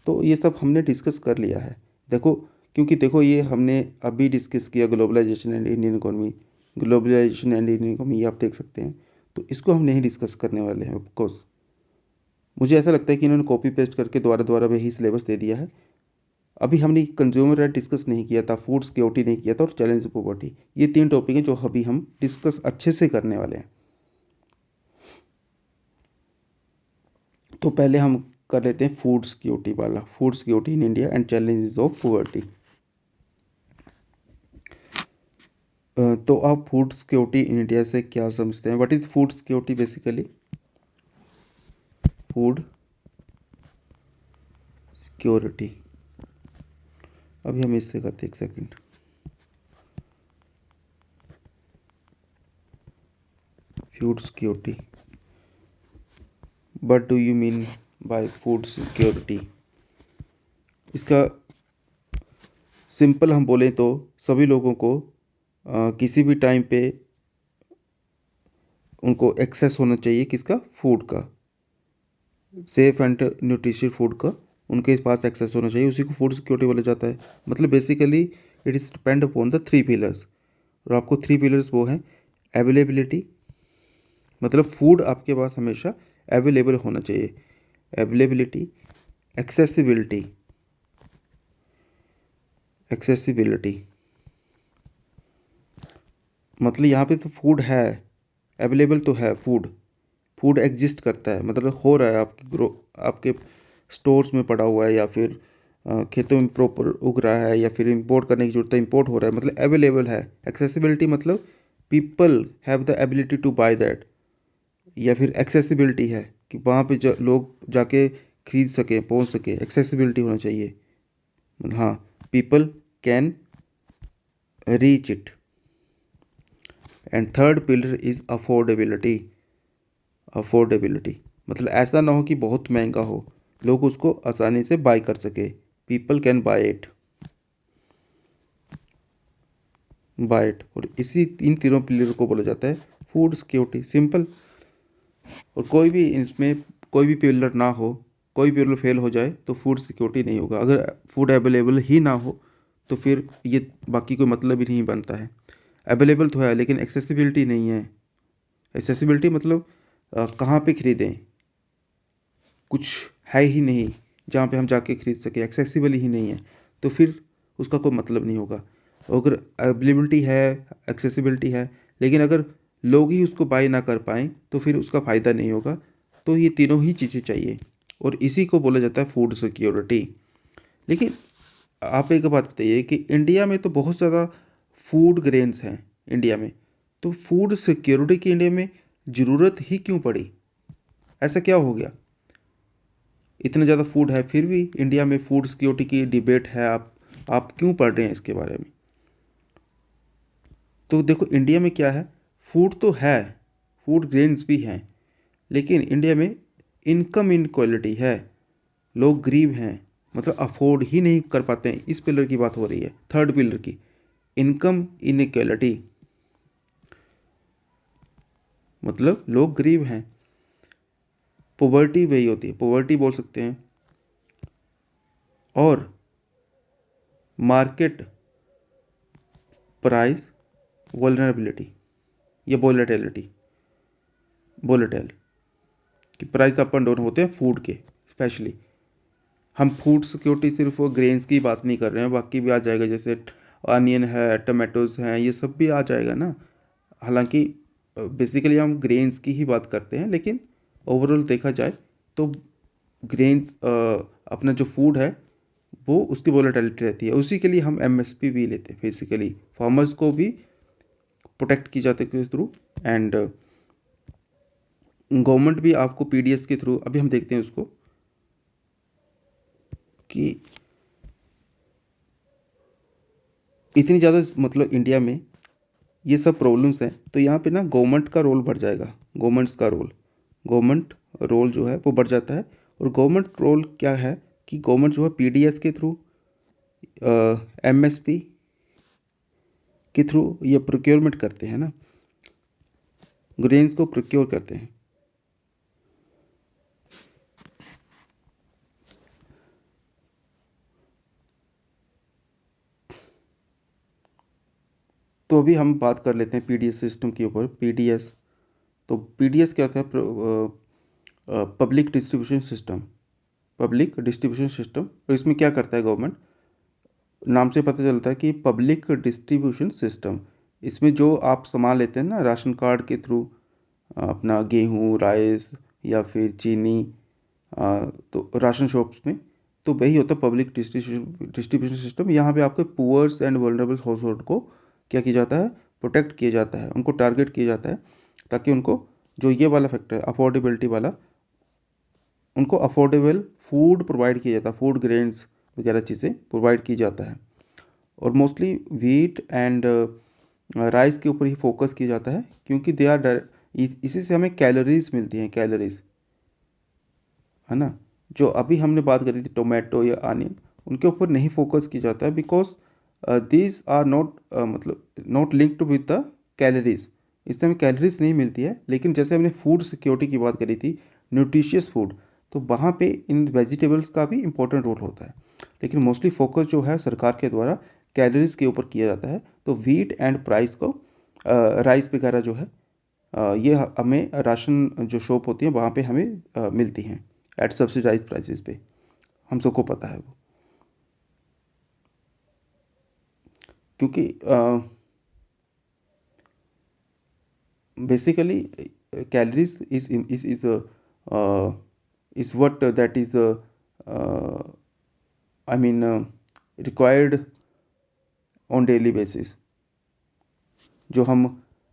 तो ये सब हमने डिस्कस कर लिया है। देखो, क्योंकि देखो ये हमने अभी डिस्कस किया globalization and Indian economy, globalization and Indian economy, ये आप देख सकते हैं। तो इसको हम नहीं डिस्कस करने वाले हैं ऑफकोर्स। मुझे ऐसा लगता है कि इन्होंने कॉपी पेस्ट करके दोबारा दोबारा वही सिलेबस दे दिया है। अभी हमने कंज्यूमर राइट डिस्कस नहीं किया था, फूड सिक्योरिटी नहीं किया था, और चैलेंज पॉवर्टी, ये 3 टॉपिक हैं जो अभी हम डिस्कस अच्छे से करने वाले हैं। तो पहले हम कर लेते हैं फूड सिक्योरिटी वाला, food security in India and challenges of poverty. तो आप फूड सिक्योरिटी इन इंडिया से क्या समझते हैं? What is food security basically? Food security, अभी हम इससे करते हैं, एक second. Food security, what do you mean by food security? इसका सिंपल हम बोलें तो सभी लोगों को किसी भी टाइम पे उनको एक्सेस होना चाहिए किसका? फूड का, सेफ एंड न्यूट्रिशियस फूड का उनके पास एक्सेस होना चाहिए, उसी को फूड सिक्योरिटी बोला जाता है। मतलब basically it is depend upon the 3 pillars. और आपको 3 पिलर्स वो हैं: अवेलेबिलिटी, मतलब फूड आपके पास हमेशा अवेलेबल होना चाहिए, अवेलेबिलिटी, एक्सेसिबिलिटी, एक्सेसिबिलिटी, मतलब यहाँ पे तो फूड है, अवेलेबल तो है, फूड फूड एग्जिस्ट करता है, मतलब हो रहा है आपकी ग्रो, आपके स्टोर्स में पड़ा हुआ है, या फिर खेतों में प्रॉपर उग रहा है, या फिर इंपोर्ट करने की जरूरत है, इंपोर्ट हो रहा है, मतलब अवेलेबल है। एक्सेसिबिलिटी मतलब people have the ability to buy that, या फिर एक्सेसिबिलिटी है कि वहाँ पे लोग जाके खरीद सकें, पहुंच सके, एक्सेसिबिलिटी होना चाहिए, मतलब हाँ, people can reach it. And third pillar is affordability. Affordability मतलब ऐसा ना हो कि बहुत महंगा हो, लोग उसको आसानी से बाय कर सके, पीपल कैन बाय इट। और इसी इन तीनों पिलर को बोला जाता है फूड सिक्योरिटी, सिंपल। और कोई भी इसमें कोई भी पिलर ना हो, कोई भी पिलर फेल हो जाए तो फूड सिक्योरिटी नहीं होगा। अगर फूड अवेलेबल ही ना हो तो फिर ये बाकी कोई मतलब ही नहीं बनता है। अवेलेबल तो है लेकिन एक्सेसिबिलिटी नहीं है। एक्सेसिबिलिटी मतलब कहाँ पे खरीदें, कुछ है ही नहीं जहाँ पे हम जाके खरीद सके, एक्सेसिबल ही नहीं है, तो फिर उसका कोई मतलब नहीं होगा। अगर अवेलेबिलिटी है, एक्सेसिबिलिटी है, लेकिन अगर लोग ही उसको बाय ना कर पाएँ तो फिर उसका फ़ायदा नहीं होगा। तो ये तीनों ही चीज़ें चाहिए और इसी को बोला जाता है फूड सिक्योरिटी। लेकिन आप एक बात बताइए कि इंडिया में तो बहुत ज़्यादा फूड ग्रेन्स हैं इंडिया में, तो फूड सिक्योरिटी की इंडिया में ज़रूरत ही क्यों पड़ी? ऐसा क्या हो गया? इतना ज़्यादा फूड है फिर भी इंडिया में फूड सिक्योरिटी की डिबेट है। आप क्यों पढ़ रहे हैं इसके बारे में? तो देखो इंडिया में क्या है, फूड तो है, फूड ग्रेन्स भी हैं, लेकिन इंडिया में इनकम इनक्वालिटी है, लोग गरीब हैं, मतलब अफोर्ड ही नहीं कर पाते हैं। इस पिलर की बात हो रही है, थर्ड पिलर की, इनकम इनक्वालिटी, मतलब लोग गरीब हैं। पॉवर्टी वही होती है, पॉवर्टी बोल सकते हैं। और मार्केट प्राइस वल्नरेबिलिटी या वोलेटिलिटी, वोलेटाइल कि प्राइस अप एंड डाउन होते हैं फूड के। स्पेशली हम फूड सिक्योरिटी सिर्फ ग्रेन्स की बात नहीं कर रहे हैं, बाकी भी आ जाएगा, जैसे अनियन है, टमाटोज़ हैं, ये सब भी आ जाएगा ना। हालांकि बेसिकली हम ग्रेन्स की ही बात करते हैं, लेकिन ओवरऑल देखा जाए तो ग्रेन्स अपना जो फूड है वो उसकी वोलेटिलिटी रहती है। उसी के लिए हम एमएसपी भी लेते हैं, बेसिकली फार्मर्स को भी प्रोटेक्ट की जाती है थ्रू। एंड गवर्नमेंट भी आपको पीडीएस के थ्रू, अभी हम देखते हैं उसको कि इतनी ज़्यादा मतलब इंडिया में ये सब प्रॉब्लम्स हैं, तो यहाँ पे ना गवर्नमेंट का रोल बढ़ जाएगा। गवर्नमेंट रोल जो है वो बढ़ जाता है। और गवर्नमेंट रोल क्या है कि गवर्नमेंट जो है पीडीएस के थ्रू, एमएसपी के थ्रू ये प्रोक्योरमेंट करते हैं ना, ग्रेन्स को प्रोक्योर करते हैं। तो अभी हम बात कर लेते हैं पीडीएस सिस्टम के ऊपर। पीडीएस, तो पीडीएस क्या होता है? Public distribution system. Public distribution system, तो इसमें क्या करता है गवर्नमेंट, नाम से पता चलता है कि पब्लिक डिस्ट्रीब्यूशन सिस्टम। इसमें जो आप सामान लेते हैं ना राशन कार्ड के थ्रू, अपना गेहूँ, राइस या फिर चीनी, तो राशन शॉप्स में, तो वही होता है पब्लिक डिस्ट्रीब्यूशन सिस्टम। यहाँ पे आपके poors and vulnerable household को क्या किया जाता है, प्रोटेक्ट किया जाता है, उनको टारगेट किया जाता है, ताकि उनको जो ये वाला फैक्टर है अफोर्डेबिलिटी वाला, उनको अफोर्डेबल फूड प्रोवाइड किया जाता है, फूड ग्रेन्स वगैरह चीज़ें प्रोवाइड की जाता है। और मोस्टली व्हीट एंड राइस के ऊपर ही फोकस किया जाता है, क्योंकि दे आर, इसी से हमें कैलोरीज मिलती हैं, कैलोरीज, है ना। जो अभी हमने बात करी थी टोमेटो या अनियन, उनके ऊपर नहीं फोकस किया जाता है, बिकॉज दीज आर नॉट मतलब not linked with the calories. इससे हमें कैलोरीज नहीं मिलती है। लेकिन जैसे हमने फूड सिक्योरिटी की बात करी थी, न्यूट्रिशियस फूड, तो वहाँ पे इन वेजिटेबल्स का भी इम्पोर्टेंट रोल होता है। लेकिन मोस्टली फोकस जो है सरकार के द्वारा कैलोरीज के ऊपर किया जाता है। तो व्हीट एंड प्राइस को, राइस वगैरह जो है, ये हमें राशन जो शॉप होती है वहाँ पे हमें मिलती हैं एट सब्सिडाइज प्राइसेस पे, हम सबको पता है वो। क्योंकि basically calories is what that is I mean required on daily basis. जो हम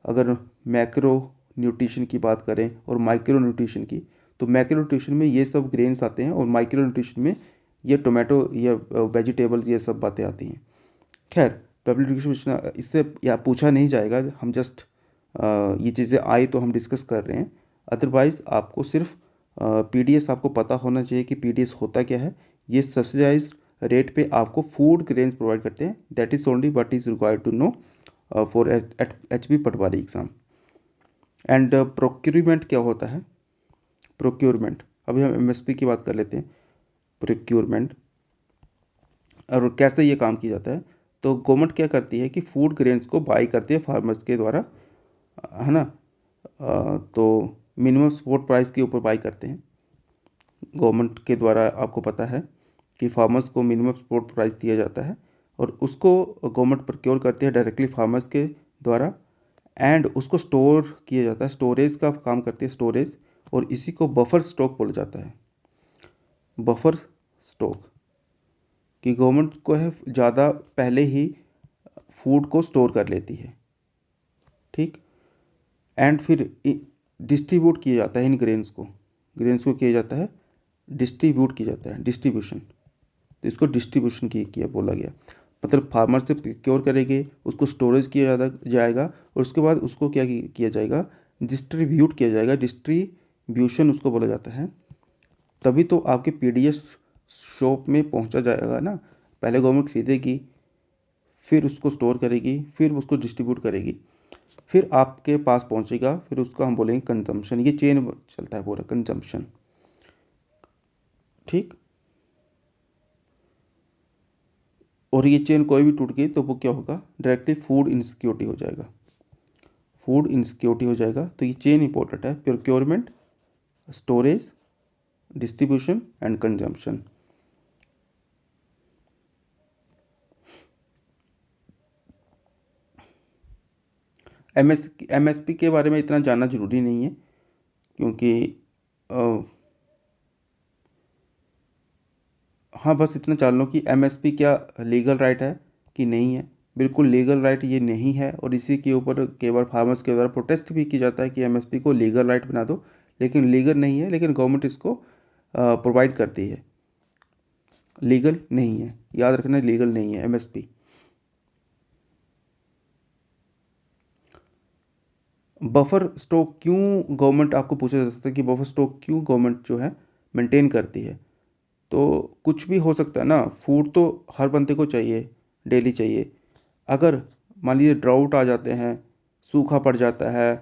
अगर मैक्रो न्यूट्रिशन की बात करें और माइक्रो न्यूट्रिशन की, तो मैक्रो न्यूट्रिशन में ये सब ग्रेन्स आते हैं और माइक्रो न्यूट्रिशन में ये टोमेटो या वेजिटेबल्स ये सब बातें आती हैं। खैर पब्लिक एजुकेशन इससे या पूछा नहीं जाएगा, हम जस्ट ये चीज़ें आई तो हम डिस्कस कर रहे हैं। अदरवाइज़ आपको सिर्फ पीडीएस आपको पता होना चाहिए कि पीडीएस होता क्या है। ये सब्सिडाइज्ड रेट पे आपको फूड ग्रेन्स प्रोवाइड करते हैं। That is only what is required to know for HB Patwari exam. And procurement क्या होता है? प्रोक्यूरमेंट, अभी हम एमएसपी की बात कर लेते हैं। प्रोक्यूरमेंट और कैसे ये काम किया जाता है, तो गवर्नमेंट क्या करती है कि फूड ग्रेन्स को बाई करती है फार्मर्स के द्वारा, है ना। तो मिनिमम सपोर्ट प्राइस के ऊपर बाई करते हैं गवर्नमेंट के द्वारा। आपको पता है कि फार्मर्स को मिनिमम सपोर्ट प्राइस दिया जाता है और उसको गवर्नमेंट प्रोक्योर करती है डायरेक्टली फार्मर्स के द्वारा, एंड उसको स्टोर किया जाता है। स्टोरेज का काम करती है, स्टोरेज, और इसी को बफर स्टॉक बोला जाता है। बफर स्टॉक कि गवर्नमेंट को है ज़्यादा पहले ही फूड को स्टोर कर लेती है, ठीक। एंड फिर डिस्ट्रीब्यूट किया जाता है इन ग्रेन्स को किया जाता है, डिस्ट्रीब्यूट किया जाता है, डिस्ट्रीब्यूशन। तो इसको डिस्ट्रीब्यूशन किया बोला गया। मतलब फार्मर से प्रोक्योर करेंगे, उसको स्टोरेज किया जाएगा और उसके बाद उसको क्या किया जाएगा, डिस्ट्रीब्यूट किया जाएगा। डिस्ट्रीब्यूशन उसको बोला जाता है। तभी तो आपके पीडीएस शॉप में पहुंचा जाएगा ना। पहले गवर्नमेंट खरीदेगी, फिर उसको स्टोर करेगी, फिर उसको डिस्ट्रीब्यूट करेगी, फिर आपके पास पहुंचेगा, फिर उसको हम बोलेंगे कंजम्पशन। ये चेन चलता है पूरा, कंजम्पशन, ठीक। और ये चेन कोई भी टूट गई तो वो क्या होगा, डायरेक्टली फूड इनसिक्योरिटी हो जाएगा, फूड इनसिक्योरिटी हो जाएगा। तो ये चेन इंपॉर्टेंट है, procurement, storage, distribution and consumption. MSP के बारे में इतना जानना जरूरी नहीं है, क्योंकि हाँ बस इतना जान लो कि एमएसपी क्या लीगल राइट है कि नहीं है। बिल्कुल लीगल राइट ये नहीं है, और इसी के ऊपर कई बार फार्मर्स के द्वारा प्रोटेस्ट भी किया जाता है कि एमएसपी को लीगल राइट बना दो, लेकिन लीगल नहीं है। लेकिन गवर्नमेंट इसको प्रोवाइड करती है, लीगल नहीं है, याद रखना, लीगल नहीं है एमएसपी। बफर स्टॉक क्यों गवर्नमेंट, आपको पूछा जा सकता है कि बफर स्टॉक क्यों गवर्नमेंट जो है मेंटेन करती है। तो कुछ भी हो सकता है ना, फूड तो हर बंदे को चाहिए, डेली चाहिए। अगर मान लीजिए ड्राउट आ जाते हैं, सूखा पड़ जाता है,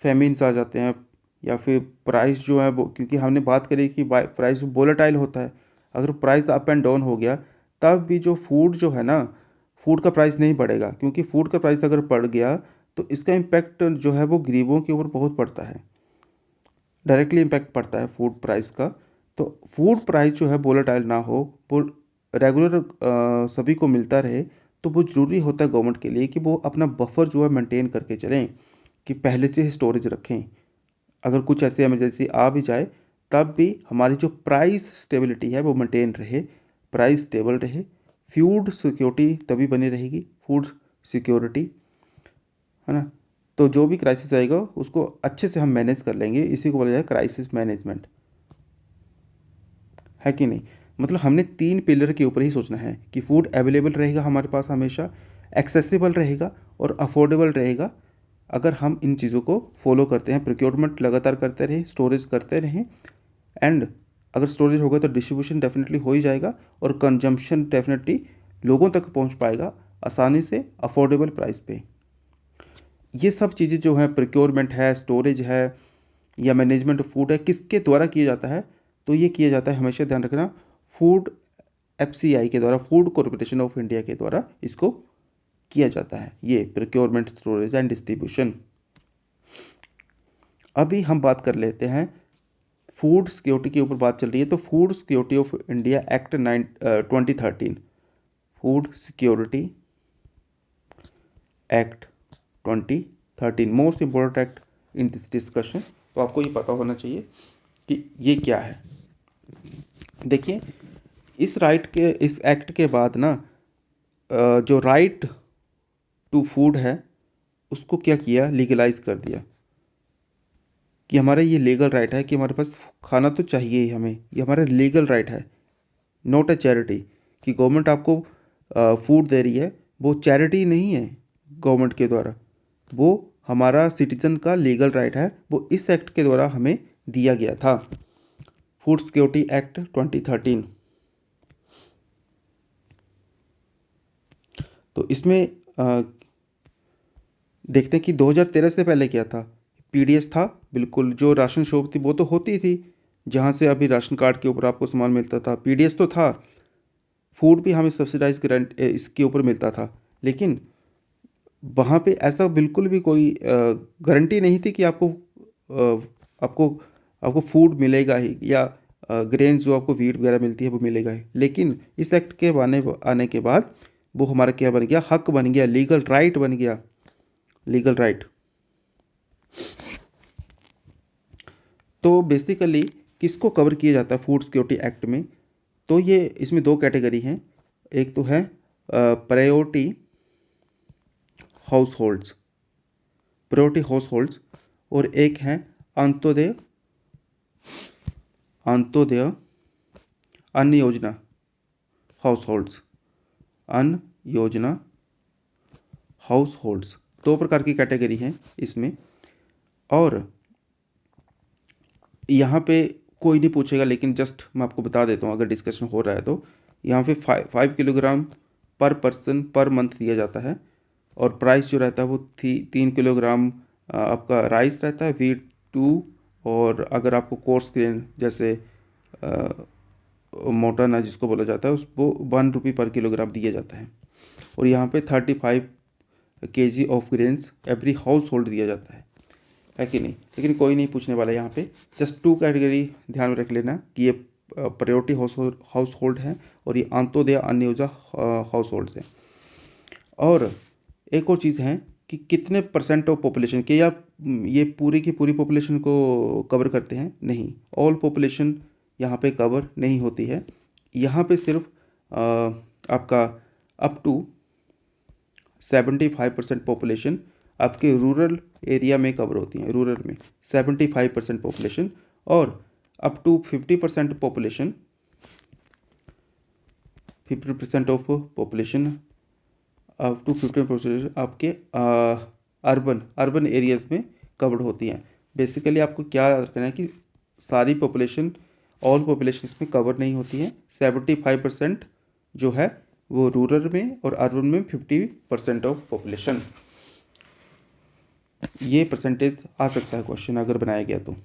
फेमिन्स आ जाते हैं, या फिर प्राइस जो है वो, क्योंकि हमने बात करी कि प्राइस वोलेटाइल होता है, अगर प्राइस अप एंड डाउन हो गया तब भी जो फूड जो है ना, फूड का प्राइस नहीं बढ़ेगा। क्योंकि फूड का प्राइस अगर बढ़ गया तो इसका इम्पैक्ट जो है वो गरीबों के ऊपर बहुत पड़ता है, डायरेक्टली इम्पैक्ट पड़ता है फूड प्राइस का। तो फूड प्राइस जो है वोलेटाइल ना हो, वो रेगुलर सभी को मिलता रहे, तो वो ज़रूरी होता है गवर्नमेंट के लिए कि वो अपना बफर जो है मेंटेन करके चलें, कि पहले से ही स्टोरेज रखें। अगर कुछ ऐसी इमरजेंसी आ भी जाए तब भी हमारी जो प्राइस स्टेबिलिटी है वो मेंटेन रहे, प्राइस स्टेबल रहे, फूड सिक्योरिटी तभी बनी रहेगी, फूड सिक्योरिटी, है ना। तो जो भी क्राइसिस आएगा उसको अच्छे से हम मैनेज कर लेंगे, इसी को बोला जाए क्राइसिस मैनेजमेंट, है कि नहीं। मतलब हमने 3 पिलर के ऊपर ही सोचना है कि फूड अवेलेबल रहेगा हमारे पास हमेशा, एक्सेसिबल रहेगा और अफोर्डेबल रहेगा। अगर हम इन चीज़ों को फॉलो करते हैं, प्रोक्योरमेंट लगातार करते रहें, स्टोरेज करते रहें, एंड अगर स्टोरेज होगा तो डिस्ट्रीब्यूशन डेफिनेटली हो ही जाएगा, और कंजम्पशन डेफिनेटली लोगों तक पहुंच पाएगा आसानी से, अफोर्डेबल प्राइस पे। ये सब चीज़ें जो है, प्रोक्योरमेंट है, स्टोरेज है, या मैनेजमेंट ऑफ फूड है, किसके द्वारा किया जाता है, तो ये किया जाता है, हमेशा ध्यान रखना, फूड एफसीआई के द्वारा, फूड कॉरपोरेशन ऑफ इंडिया के द्वारा इसको किया जाता है, ये प्रोक्योरमेंट, स्टोरेज एंड डिस्ट्रीब्यूशन। अभी हम बात कर लेते हैं फूड सिक्योरिटी के ऊपर बात चल रही है, तो food security of India act 2013, food security act 2013, most important act in this discussion. तो आपको ये पता होना चाहिए कि ये क्या है। देखिए, इस एक्ट के बाद ना जो राइट टू फूड है उसको क्या किया, लीगलाइज कर दिया। कि हमारा ये लीगल राइट है कि हमारे पास खाना तो चाहिए ही हमें, ये हमारा लीगल राइट है, नॉट अ चैरिटी। कि गवर्नमेंट आपको फूड दे रही है, वो चैरिटी नहीं है गवर्नमेंट के द्वारा, वो हमारा सिटीजन का लीगल राइट है, वो इस एक्ट के द्वारा हमें दिया गया था, फूड सिक्योरिटी एक्ट 2013। तो इसमें देखते हैं कि 2013 से पहले क्या था। पीडीएस था, बिल्कुल जो राशन शॉप थी वो तो होती थी, जहाँ से अभी राशन कार्ड के ऊपर आपको सामान मिलता था, पीडीएस तो था, फूड भी हमें सब्सिडाइज ग्रांट इसके ऊपर मिलता था। लेकिन वहाँ पे ऐसा बिल्कुल भी कोई गारंटी नहीं थी कि आपको आपको फूड मिलेगा ही, या ग्रेन्स जो आपको वीट वगैरह मिलती है वो मिलेगा ही। लेकिन इस एक्ट के आने के बाद वो हमारा क्या बन गया, हक बन गया, लीगल राइट बन गया, लीगल राइट। तो बेसिकली किसको कवर किया जाता है फूड सिक्योरिटी एक्ट में? तो ये इसमें दो कैटेगरी हैं, एक तो है priority house holds, priority house holds, और एक है अंत्योदय अंत्योदय अन्न योजना हाउस होल्ड्स, अन्न योजना हाउस होल्ड्स, दो प्रकार की कैटेगरी हैं इसमें। और यहाँ पे कोई नहीं पूछेगा, लेकिन जस्ट मैं आपको बता देता हूँ अगर डिस्कशन हो रहा है तो। यहाँ पे 5 किलोग्राम पर पर्सन पर मंथ दिया जाता है, और प्राइस जो रहता है वो 3 किलोग्राम आपका राइस रहता है, वीट 2, और अगर आपको कोर्स ग्रेन जैसे मोटा अनाज जिसको बोला जाता है उसको 1 रुपये पर किलोग्राम दिया जाता है। और यहाँ पे 35 kg of grains every house hold दिया जाता है कि नहीं? लेकिन कोई नहीं पूछने वाला यहाँ पे, जस्ट 2 कैटेगरी ध्यान में रख लेना कि ये प्रायोरिटी हाउस होल्ड है और ये अंत्योदय अन्न योजना हाउस होल्ड है। और एक और चीज़ है कि कितने परसेंट ऑफ पॉपुलेशन के, या ये पूरी की पूरी पॉपुलेशन को कवर करते हैं? नहीं, ऑल पॉपुलेशन यहाँ पे कवर नहीं होती है। यहाँ पे सिर्फ आपका अप टू 75% पॉपुलेशन आपके रूरल एरिया में कवर होती हैं, रूरल में 75% पॉपुलेशन, और up to 50% population, 50% of population up to 50% आपके अर्बन एरियाज़ में कवर्ड होती हैं। बेसिकली आपको क्या करना है कि सारी पॉपुलेशन, ऑल पॉपुलेशन इसमें कवर नहीं होती है, 75% जो है वो रूरल में, और अर्बन में 50% ऑफ पॉपुलेशन। ये परसेंटेज आ सकता है क्वेश्चन अगर बनाया गया तो।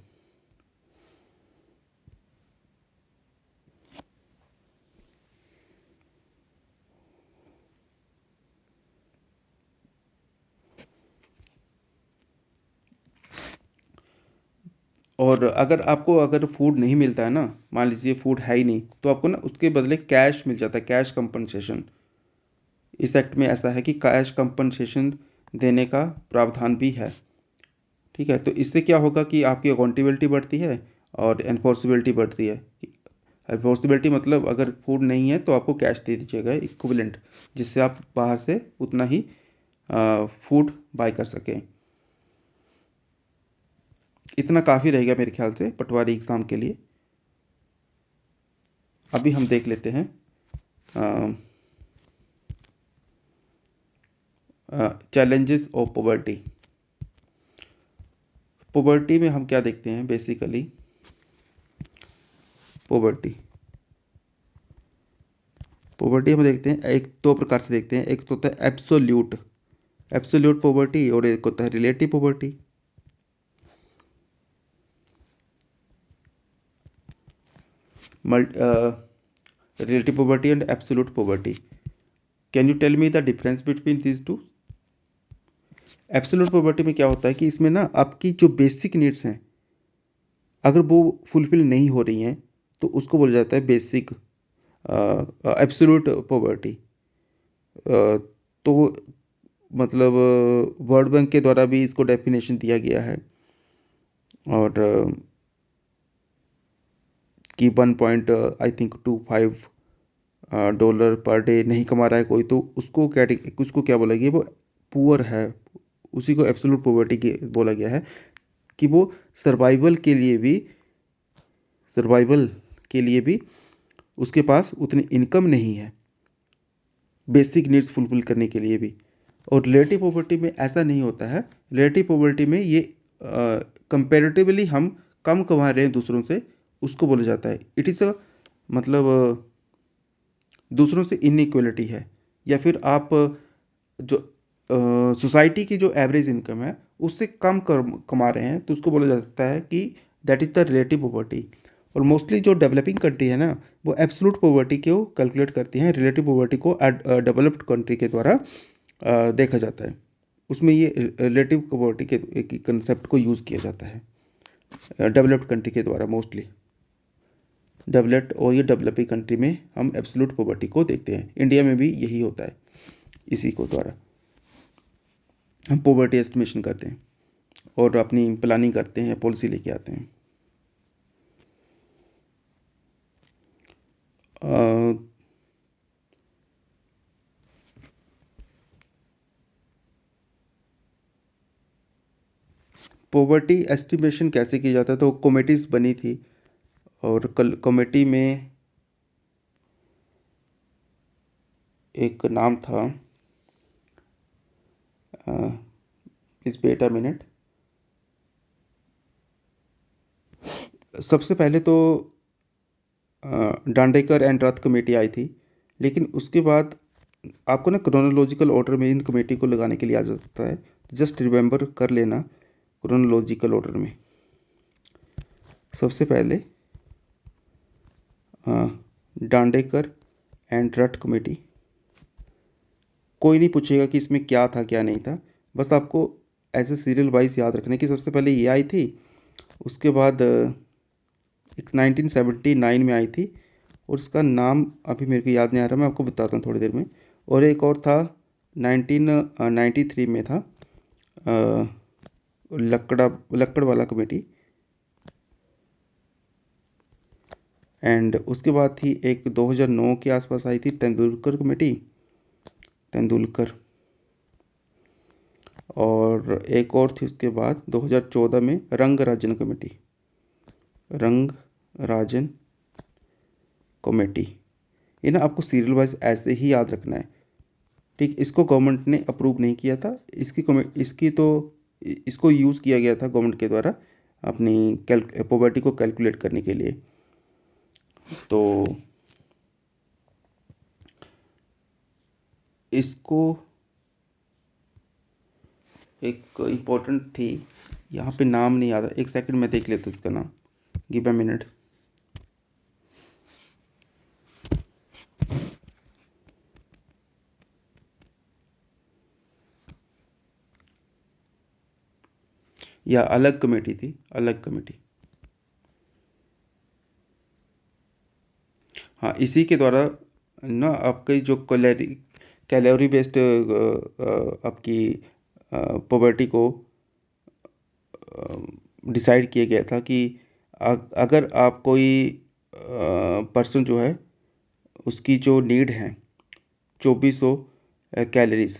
और अगर फूड नहीं मिलता है ना, मान लीजिए फूड है ही नहीं, तो आपको ना उसके बदले कैश मिल जाता है, कैश कंपनसेशन। इस एक्ट में ऐसा है कि कैश कंपनसेशन देने का प्रावधान भी है। ठीक है, तो इससे क्या होगा कि आपकी अकाउंटेबिलिटी बढ़ती है और एनफोर्सेबिलिटी बढ़ती है। एनफोर्सेबिलिटी मतलब अगर फूड नहीं है तो आपको कैश दे दीजिएगा इक्विवेलेंट, जिससे आप बाहर से उतना ही फूड बाय कर सकें। इतना काफ़ी रहेगा मेरे ख्याल से पटवारी एग्ज़ाम के लिए। अभी हम देख लेते हैं चैलेंजेस ऑफ पॉवर्टी। पॉवर्टी में हम क्या देखते हैं बेसिकली? पॉवर्टी हम देखते हैं एक दो प्रकार से देखते हैं, एक तो होता है एब्सोल्यूट पॉवर्टी, और एक होता है relative poverty. Relative poverty and absolute poverty, can you tell me the difference between these two? Absolute poverty में क्या होता है कि इसमें ना आपकी जो बेसिक नीड्स हैं अगर वो फुलफिल नहीं हो रही हैं तो उसको बोला जाता है बेसिक एब्सोल्यूट पॉवर्टी। तो मतलब वर्ल्ड बैंक के द्वारा भी इसको डेफिनेशन दिया गया है, और कि 1.25 डॉलर पर डे नहीं कमा रहा है कोई, तो उसको क्या बोला गया, वो पुअर है, उसी को एब्सोल्यूट पॉवर्टी की बोला गया है। कि वो सर्वाइवल के लिए भी उसके पास उतनी इनकम नहीं है बेसिक नीड्स फुलफिल करने के लिए भी। और रिलेटिव पॉवर्टी में ऐसा नहीं होता है। रिलेटिव पॉवर्टी में ये कंपैरेटिवली हम कम कमा रहे हैं दूसरों से, उसको बोला जाता है इट इज़ मतलब दूसरों से इनइक्वलिटी है। या फिर आप जो सोसाइटी की जो एवरेज इनकम है उससे कम कमा रहे हैं तो उसको बोला जाता है कि that is the relative poverty. और मोस्टली जो डेवलपिंग कंट्री है ना वो एब्सोल्यूट पॉवर्टी को कैलकुलेट करती हैं, रिलेटिव पॉवर्टी को डेवलप्ड कंट्री के द्वारा देखा जाता है। उसमें ये रिलेटिव पॉवर्टी के कंसेप्ट को यूज़ किया जाता है डेवलप्ड कंट्री के द्वारा मोस्टली। डेवलप्ड और ये डेवलपिंग कंट्री में हम एब्सोल्यूट पॉवर्टी को देखते हैं। इंडिया में भी यही होता है, इसी को द्वारा हम पॉवर्टी एस्टिमेशन करते हैं और अपनी प्लानिंग करते हैं, पॉलिसी लेके आते हैं। पॉवर्टी एस्टिमेशन कैसे किया जाता है, तो कमेटीज़ बनी थी और कमेटी में एक नाम था, प्लीज़ वेट अ मिनट। सबसे पहले तो डांडेकर एंड रथ कमेटी आई थी, लेकिन उसके बाद आपको ना क्रोनोलॉजिकल ऑर्डर में इन कमेटी को लगाने के लिए आ जाता है, जस्ट रिमेंबर कर लेना क्रोनोलॉजिकल ऑर्डर में। सबसे पहले डांडेकर एंड रथ कमेटी। कोई नहीं पूछेगा कि इसमें क्या था क्या नहीं था, बस आपको ऐसे सीरियल वाइज याद रखना है कि सबसे पहले ये आई थी, उसके बाद एक 1979 में आई थी और इसका नाम अभी मेरे को याद नहीं आ रहा, मैं आपको बताता हूँ थोड़ी देर में। और एक और था 1993 में था लक्कड़ वाला कमेटी। एंड उसके बाद थी एक 2009 के आसपास आई थी तेंदुलकर कमेटी, तेंदुलकर। और एक और थी उसके बाद 2014 में रंगराजन कमेटी, रंगराजन कमेटी। ये ना आपको सीरियल वाइज ऐसे ही याद रखना है, ठीक। इसको गवर्नमेंट ने अप्रूव नहीं किया था, इसको यूज़ किया गया था गवर्नमेंट के द्वारा अपनी पॉवर्टी को कैलकुलेट करने के लिए। तो इसको एक इम्पोर्टेंट थी, यहाँ पे नाम नहीं याद, एक सेकंड में देख लेता हूँ इसका नाम, गिव अ मिनट। या अलग कमेटी थी, अलग कमेटी। हाँ, इसी के द्वारा ना आपकी जो कैलोरी बेस्ड आपकी पॉवर्टी को डिसाइड किया गया था कि अगर आप कोई पर्सन जो है उसकी जो नीड है 2400 कैलोरीज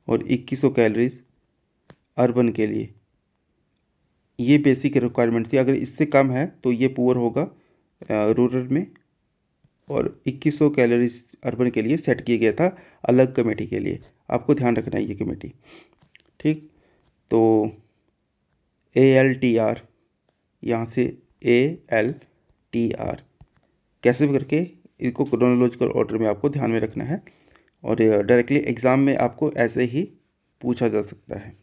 और 2100 कैलोरीज अर्बन के लिए, ये बेसिक रिक्वायरमेंट थी। अगर इससे कम है तो ये पुअर होगा रूरल में, और 2100 कैलोरीज अर्बन के लिए सेट किया गया था अलग कमेटी के लिए। आपको ध्यान रखना है ये कमेटी, ठीक। तो ALTR, यहाँ से ALTR कैसे भी करके इनको क्रोनोलॉजिकल ऑर्डर में आपको ध्यान में रखना है, और डायरेक्टली एग्ज़ाम में आपको ऐसे ही पूछा जा सकता है।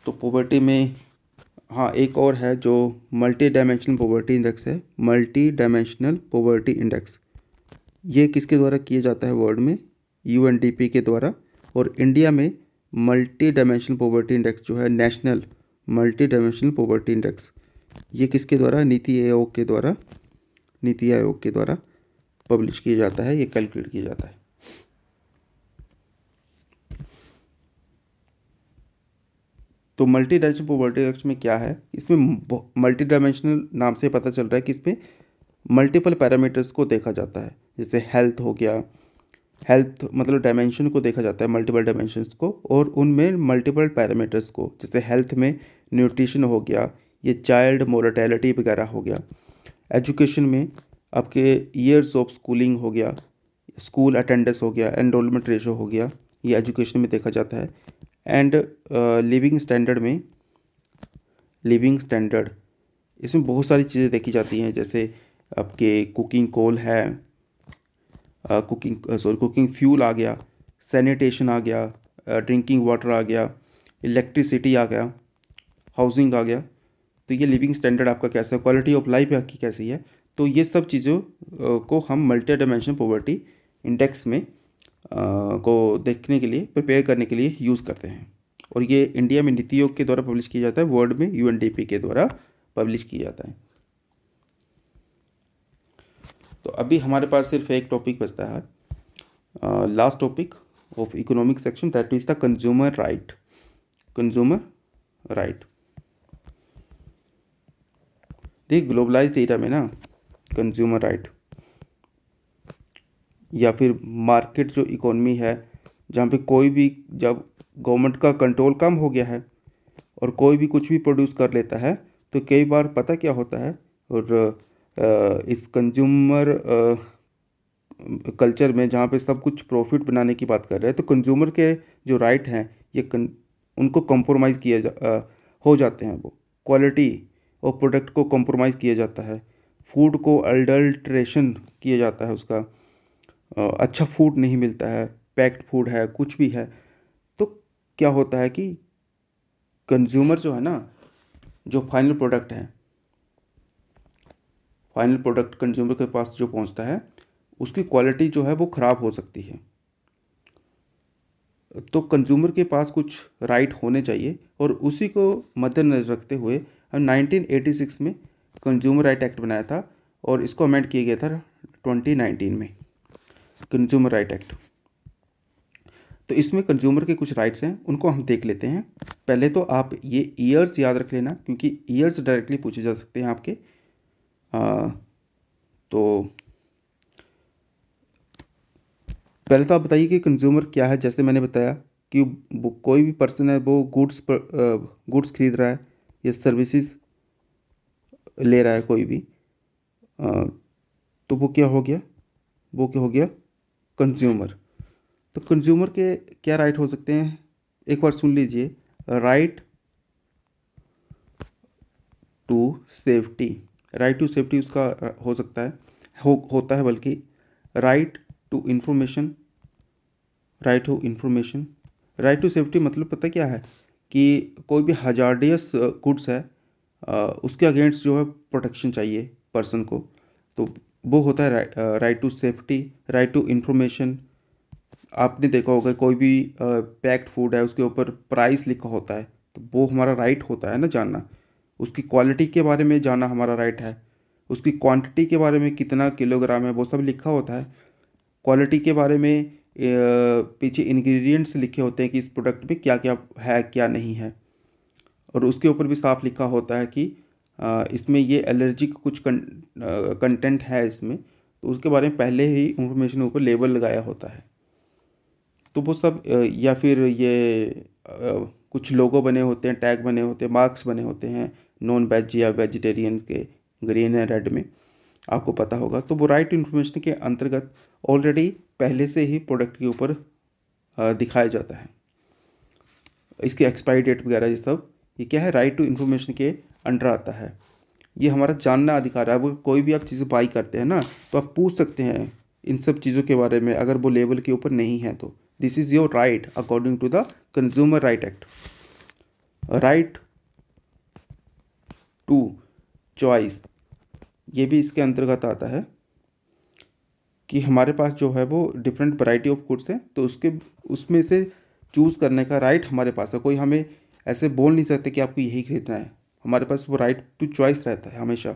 तो पॉवर्टी में हाँ एक और है जो मल्टी डायमेंशनल पॉवर्टी इंडेक्स है, मल्टी डायमेंशनल पॉवर्टी इंडेक्स। ये किसके द्वारा किया जाता है वर्ल्ड में? UNDP के द्वारा। और इंडिया में मल्टी डायमेंशनल पॉवर्टी इंडेक्स जो है national multi dimensional poverty index, ये किसके द्वारा? नीति आयोग के द्वारा पब्लिश किया जाता है, ये कैलकुलेट किया जाता है। तो मल्टी डायमेंशनल पॉवर्टी इंडेक्स में क्या है? इसमें मल्टी डायमेंशनल नाम से पता चल रहा है कि इसमें मल्टीपल पैरामीटर्स को देखा जाता है, जैसे हेल्थ हो गया, हेल्थ मतलब डायमेंशन को देखा जाता है, मल्टीपल डायमेंशंस को, और उनमें मल्टीपल पैरामीटर्स को, जैसे हेल्थ में न्यूट्रिशन हो गया, ये चाइल्ड मोर्टेलिटी वगैरह हो गया। एजुकेशन में आपके ईयर्स ऑफ स्कूलिंग हो गया, स्कूल अटेंडेंस हो गया, एनरोलमेंट रेशो हो गया, ये एजुकेशन में देखा जाता है। एंड लिविंग स्टैंडर्ड में, लिविंग स्टैंडर्ड इसमें बहुत सारी चीज़ें देखी जाती हैं, जैसे आपके कुकिंग कोल है, कुकिंग फ्यूल आ गया, सैनिटेशन आ गया, ड्रिंकिंग वाटर आ गया, इलेक्ट्रिसिटी आ गया, हाउसिंग आ गया। तो ये लिविंग स्टैंडर्ड आपका कैसा है, क्वालिटी ऑफ लाइफ आपकी कैसी है। तो ये सब चीज़ों को हम मल्टी डायमेंशन पॉवर्टी इंडेक्स में को देखने के लिए, प्रिपेयर करने के लिए यूज़ करते हैं। और ये इंडिया में नीति आयोग के द्वारा पब्लिश किया जाता है, वर्ल्ड में यूएनडीपी के द्वारा पब्लिश किया जाता है। तो अभी हमारे पास सिर्फ एक टॉपिक बचता है, last topic of economic section, that is the consumer right. Consumer right, देख ग्लोबलाइज्ड एरिया में ना कंज्यूमर राइट या फिर मार्केट जो इकोनॉमी है, जहाँ पे कोई भी, जब गवर्नमेंट का कंट्रोल कम हो गया है और कोई भी कुछ भी प्रोड्यूस कर लेता है, तो कई बार पता क्या होता है, और इस कंज्यूमर कल्चर में जहाँ पे सब कुछ प्रॉफिट बनाने की बात कर रहे हैं, तो कंज्यूमर के जो राइट हैं ये उनको कॉम्प्रोमाइज़ हो जाते हैं। वो क्वालिटी और प्रोडक्ट को कॉम्प्रोमाइज़ किया जाता है, फूड को अडल्ट्रेशन किया जाता है, उसका अच्छा फूड नहीं मिलता है, पैक्ड फूड है, कुछ भी है। तो क्या होता है कि कंज्यूमर जो है ना, जो फाइनल प्रोडक्ट कंज्यूमर के पास जो पहुंचता है, उसकी क्वालिटी जो है वो ख़राब हो सकती है। तो कंज्यूमर के पास कुछ राइट होने चाहिए, और उसी को मद्देनजर रखते हुए हम 1986 में कंज्यूमर राइट एक्ट बनाया था, और इसको अमेंड किया गया था 2019 में, कंज्यूमर राइट एक्ट। तो इसमें कंज्यूमर के कुछ राइट्स हैं, उनको हम देख लेते हैं। पहले तो आप ये ईयर्स याद रख लेना, क्योंकि ईयर्स डायरेक्टली पूछे जा सकते हैं आपके। तो पहले तो आप बताइए कि कंज्यूमर क्या है। जैसे मैंने बताया कि कोई भी पर्सन है, वो गुड्स खरीद रहा है या सर्विसेज ले रहा है कोई भी, तो वो क्या हो गया, कंज्यूमर। तो कंज्यूमर के क्या राइट हो सकते हैं, एक बार सुन लीजिए। Right to safety, right to safety उसका हो सकता है, होता है बल्कि। Right to information, right to safety मतलब पता क्या है, कि कोई भी हजार्डियस गुड्स है, उसके अगेंस्ट जो है प्रोटेक्शन चाहिए पर्सन को, तो वो होता है right to safety. Right to information, आपने देखा होगा कोई भी पैक्ड फूड है, उसके ऊपर प्राइस लिखा होता है, तो वो हमारा राइट होता है ना जानना। उसकी क्वालिटी के बारे में जानना हमारा राइट है, उसकी क्वांटिटी के बारे में, कितना किलोग्राम है, वो सब लिखा होता है। क्वालिटी के बारे में पीछे इंग्रेडिएंट्स लिखे होते हैं कि इस प्रोडक्ट में क्या क्या है, क्या नहीं है, और उसके ऊपर भी साफ लिखा होता है कि इसमें ये एलर्जिक कुछ कंटेंट है इसमें, तो उसके बारे में पहले ही इंफॉर्मेशन ऊपर लेबल लगाया होता है। तो वो सब या फिर ये कुछ लोगो बने होते हैं, टैग बने होते हैं, मार्क्स बने होते हैं नॉन वेज या वेजिटेरियन के, ग्रीन एंड रेड में, आपको पता होगा। तो वो राइट इन्फॉर्मेशन के अंतर्गत ऑलरेडी पहले से ही प्रोडक्ट के ऊपर दिखाया जाता है। इसकी एक्सपायरी डेट वगैरह ये सब, ये क्या है, राइट टू इन्फॉर्मेशन के अंडर आता है। ये हमारा जानना अधिकार है। अगर कोई भी आप चीज़ें बाई करते हैं ना, तो आप पूछ सकते हैं इन सब चीज़ों के बारे में, अगर वो लेवल के ऊपर नहीं है तो। This is your right according to the consumer right act. Right to choice, ये भी इसके अंतर्गत आता है, कि हमारे पास जो है वो डिफरेंट वैरायटी ऑफ गुड्स हैं, तो उसमें से चूज़ करने का राइट हमारे पास है। कोई हमें ऐसे बोल नहीं सकते कि आपको यही खरीदना है, हमारे पास वो राइट टू चॉइस रहता है हमेशा।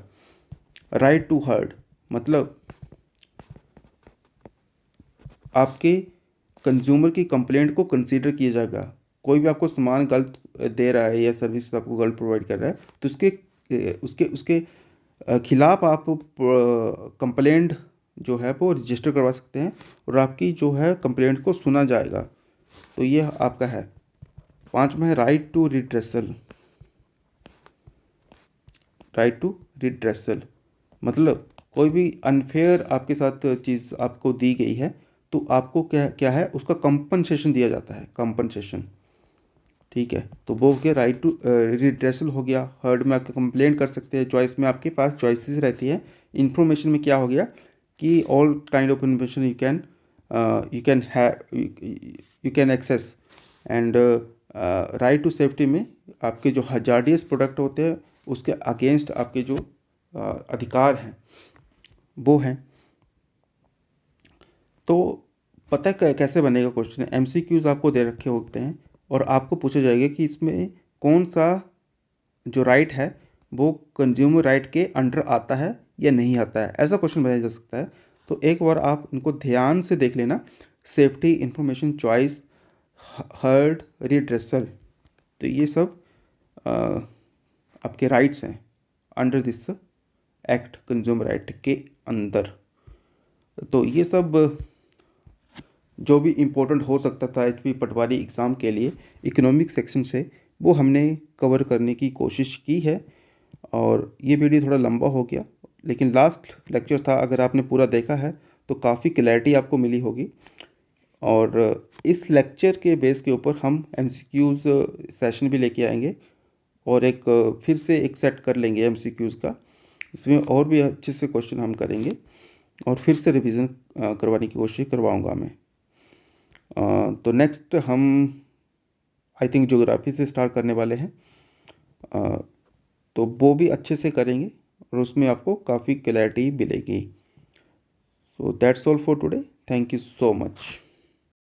राइट टू हर्ड मतलब आपके कंज्यूमर की कंप्लेंट को कंसीडर किया जाएगा। कोई भी आपको सामान गलत दे रहा है या सर्विस आपको गलत प्रोवाइड कर रहा है, तो उसके खिलाफ आप कंप्लेंट जो है वो रजिस्टर करवा सकते हैं और आपकी जो है कंप्लेंट को सुना जाएगा। तो ये आपका है। 5वां है right to redressal. Right to redressal मतलब कोई भी अनफेयर आपके साथ चीज़ आपको दी गई है तो आपको क्या क्या है उसका कंपनसेशन दिया जाता है, कंपनसेशन। ठीक है, तो वो हो गया राइट टू रिड्रेसल हो गया। हर्ड में आपके कंप्लेंट कर सकते हैं। चॉइस में आपके पास चॉइसेस रहती है। इन्फॉर्मेशन में क्या हो गया कि all kind of information you can access. And right to safety में आपके जो हजार्डियस प्रोडक्ट होते हैं उसके अगेंस्ट आपके जो अधिकार हैं वो हैं। तो पता है कैसे बनेगा क्वेश्चन? एमसीक्यूज़ आपको दे रखे होते हैं और आपको पूछा जाएगा कि इसमें कौन सा जो राइट है वो कंज्यूमर राइट के अंडर आता है या नहीं आता है, ऐसा क्वेश्चन बनाया जा सकता है। तो एक बार आप इनको ध्यान से देख लेना। Safety, information, choice, heard, redressal, तो ये सब आपके राइट्स हैं under this act, consumer right के अंदर। तो ये सब जो भी इम्पोर्टेंट हो सकता था एचपी पटवारी एग्ज़ाम के लिए इकोनॉमिक सेक्शन से, वो हमने कवर करने की कोशिश की है। और ये वीडियो थोड़ा लंबा हो गया लेकिन लास्ट लेक्चर था, अगर आपने पूरा देखा है तो काफ़ी क्लैरिटी आपको मिली होगी। और इस लेक्चर के बेस के ऊपर हम एमसीक्यूज़ सेशन भी लेके आएंगे और एक फिर से एक सेट कर लेंगे एमसीक्यूज़ का। इसमें और भी अच्छे से क्वेश्चन हम करेंगे और फिर से रिवीजन करवाने की कोशिश करवाऊंगा मैं। तो नेक्स्ट हम आई थिंक ज्योग्राफी से स्टार्ट करने वाले हैं। तो वो भी अच्छे से करेंगे और उसमें आपको काफ़ी क्लैरिटी मिलेगी। So that's all for today. Thank you so much.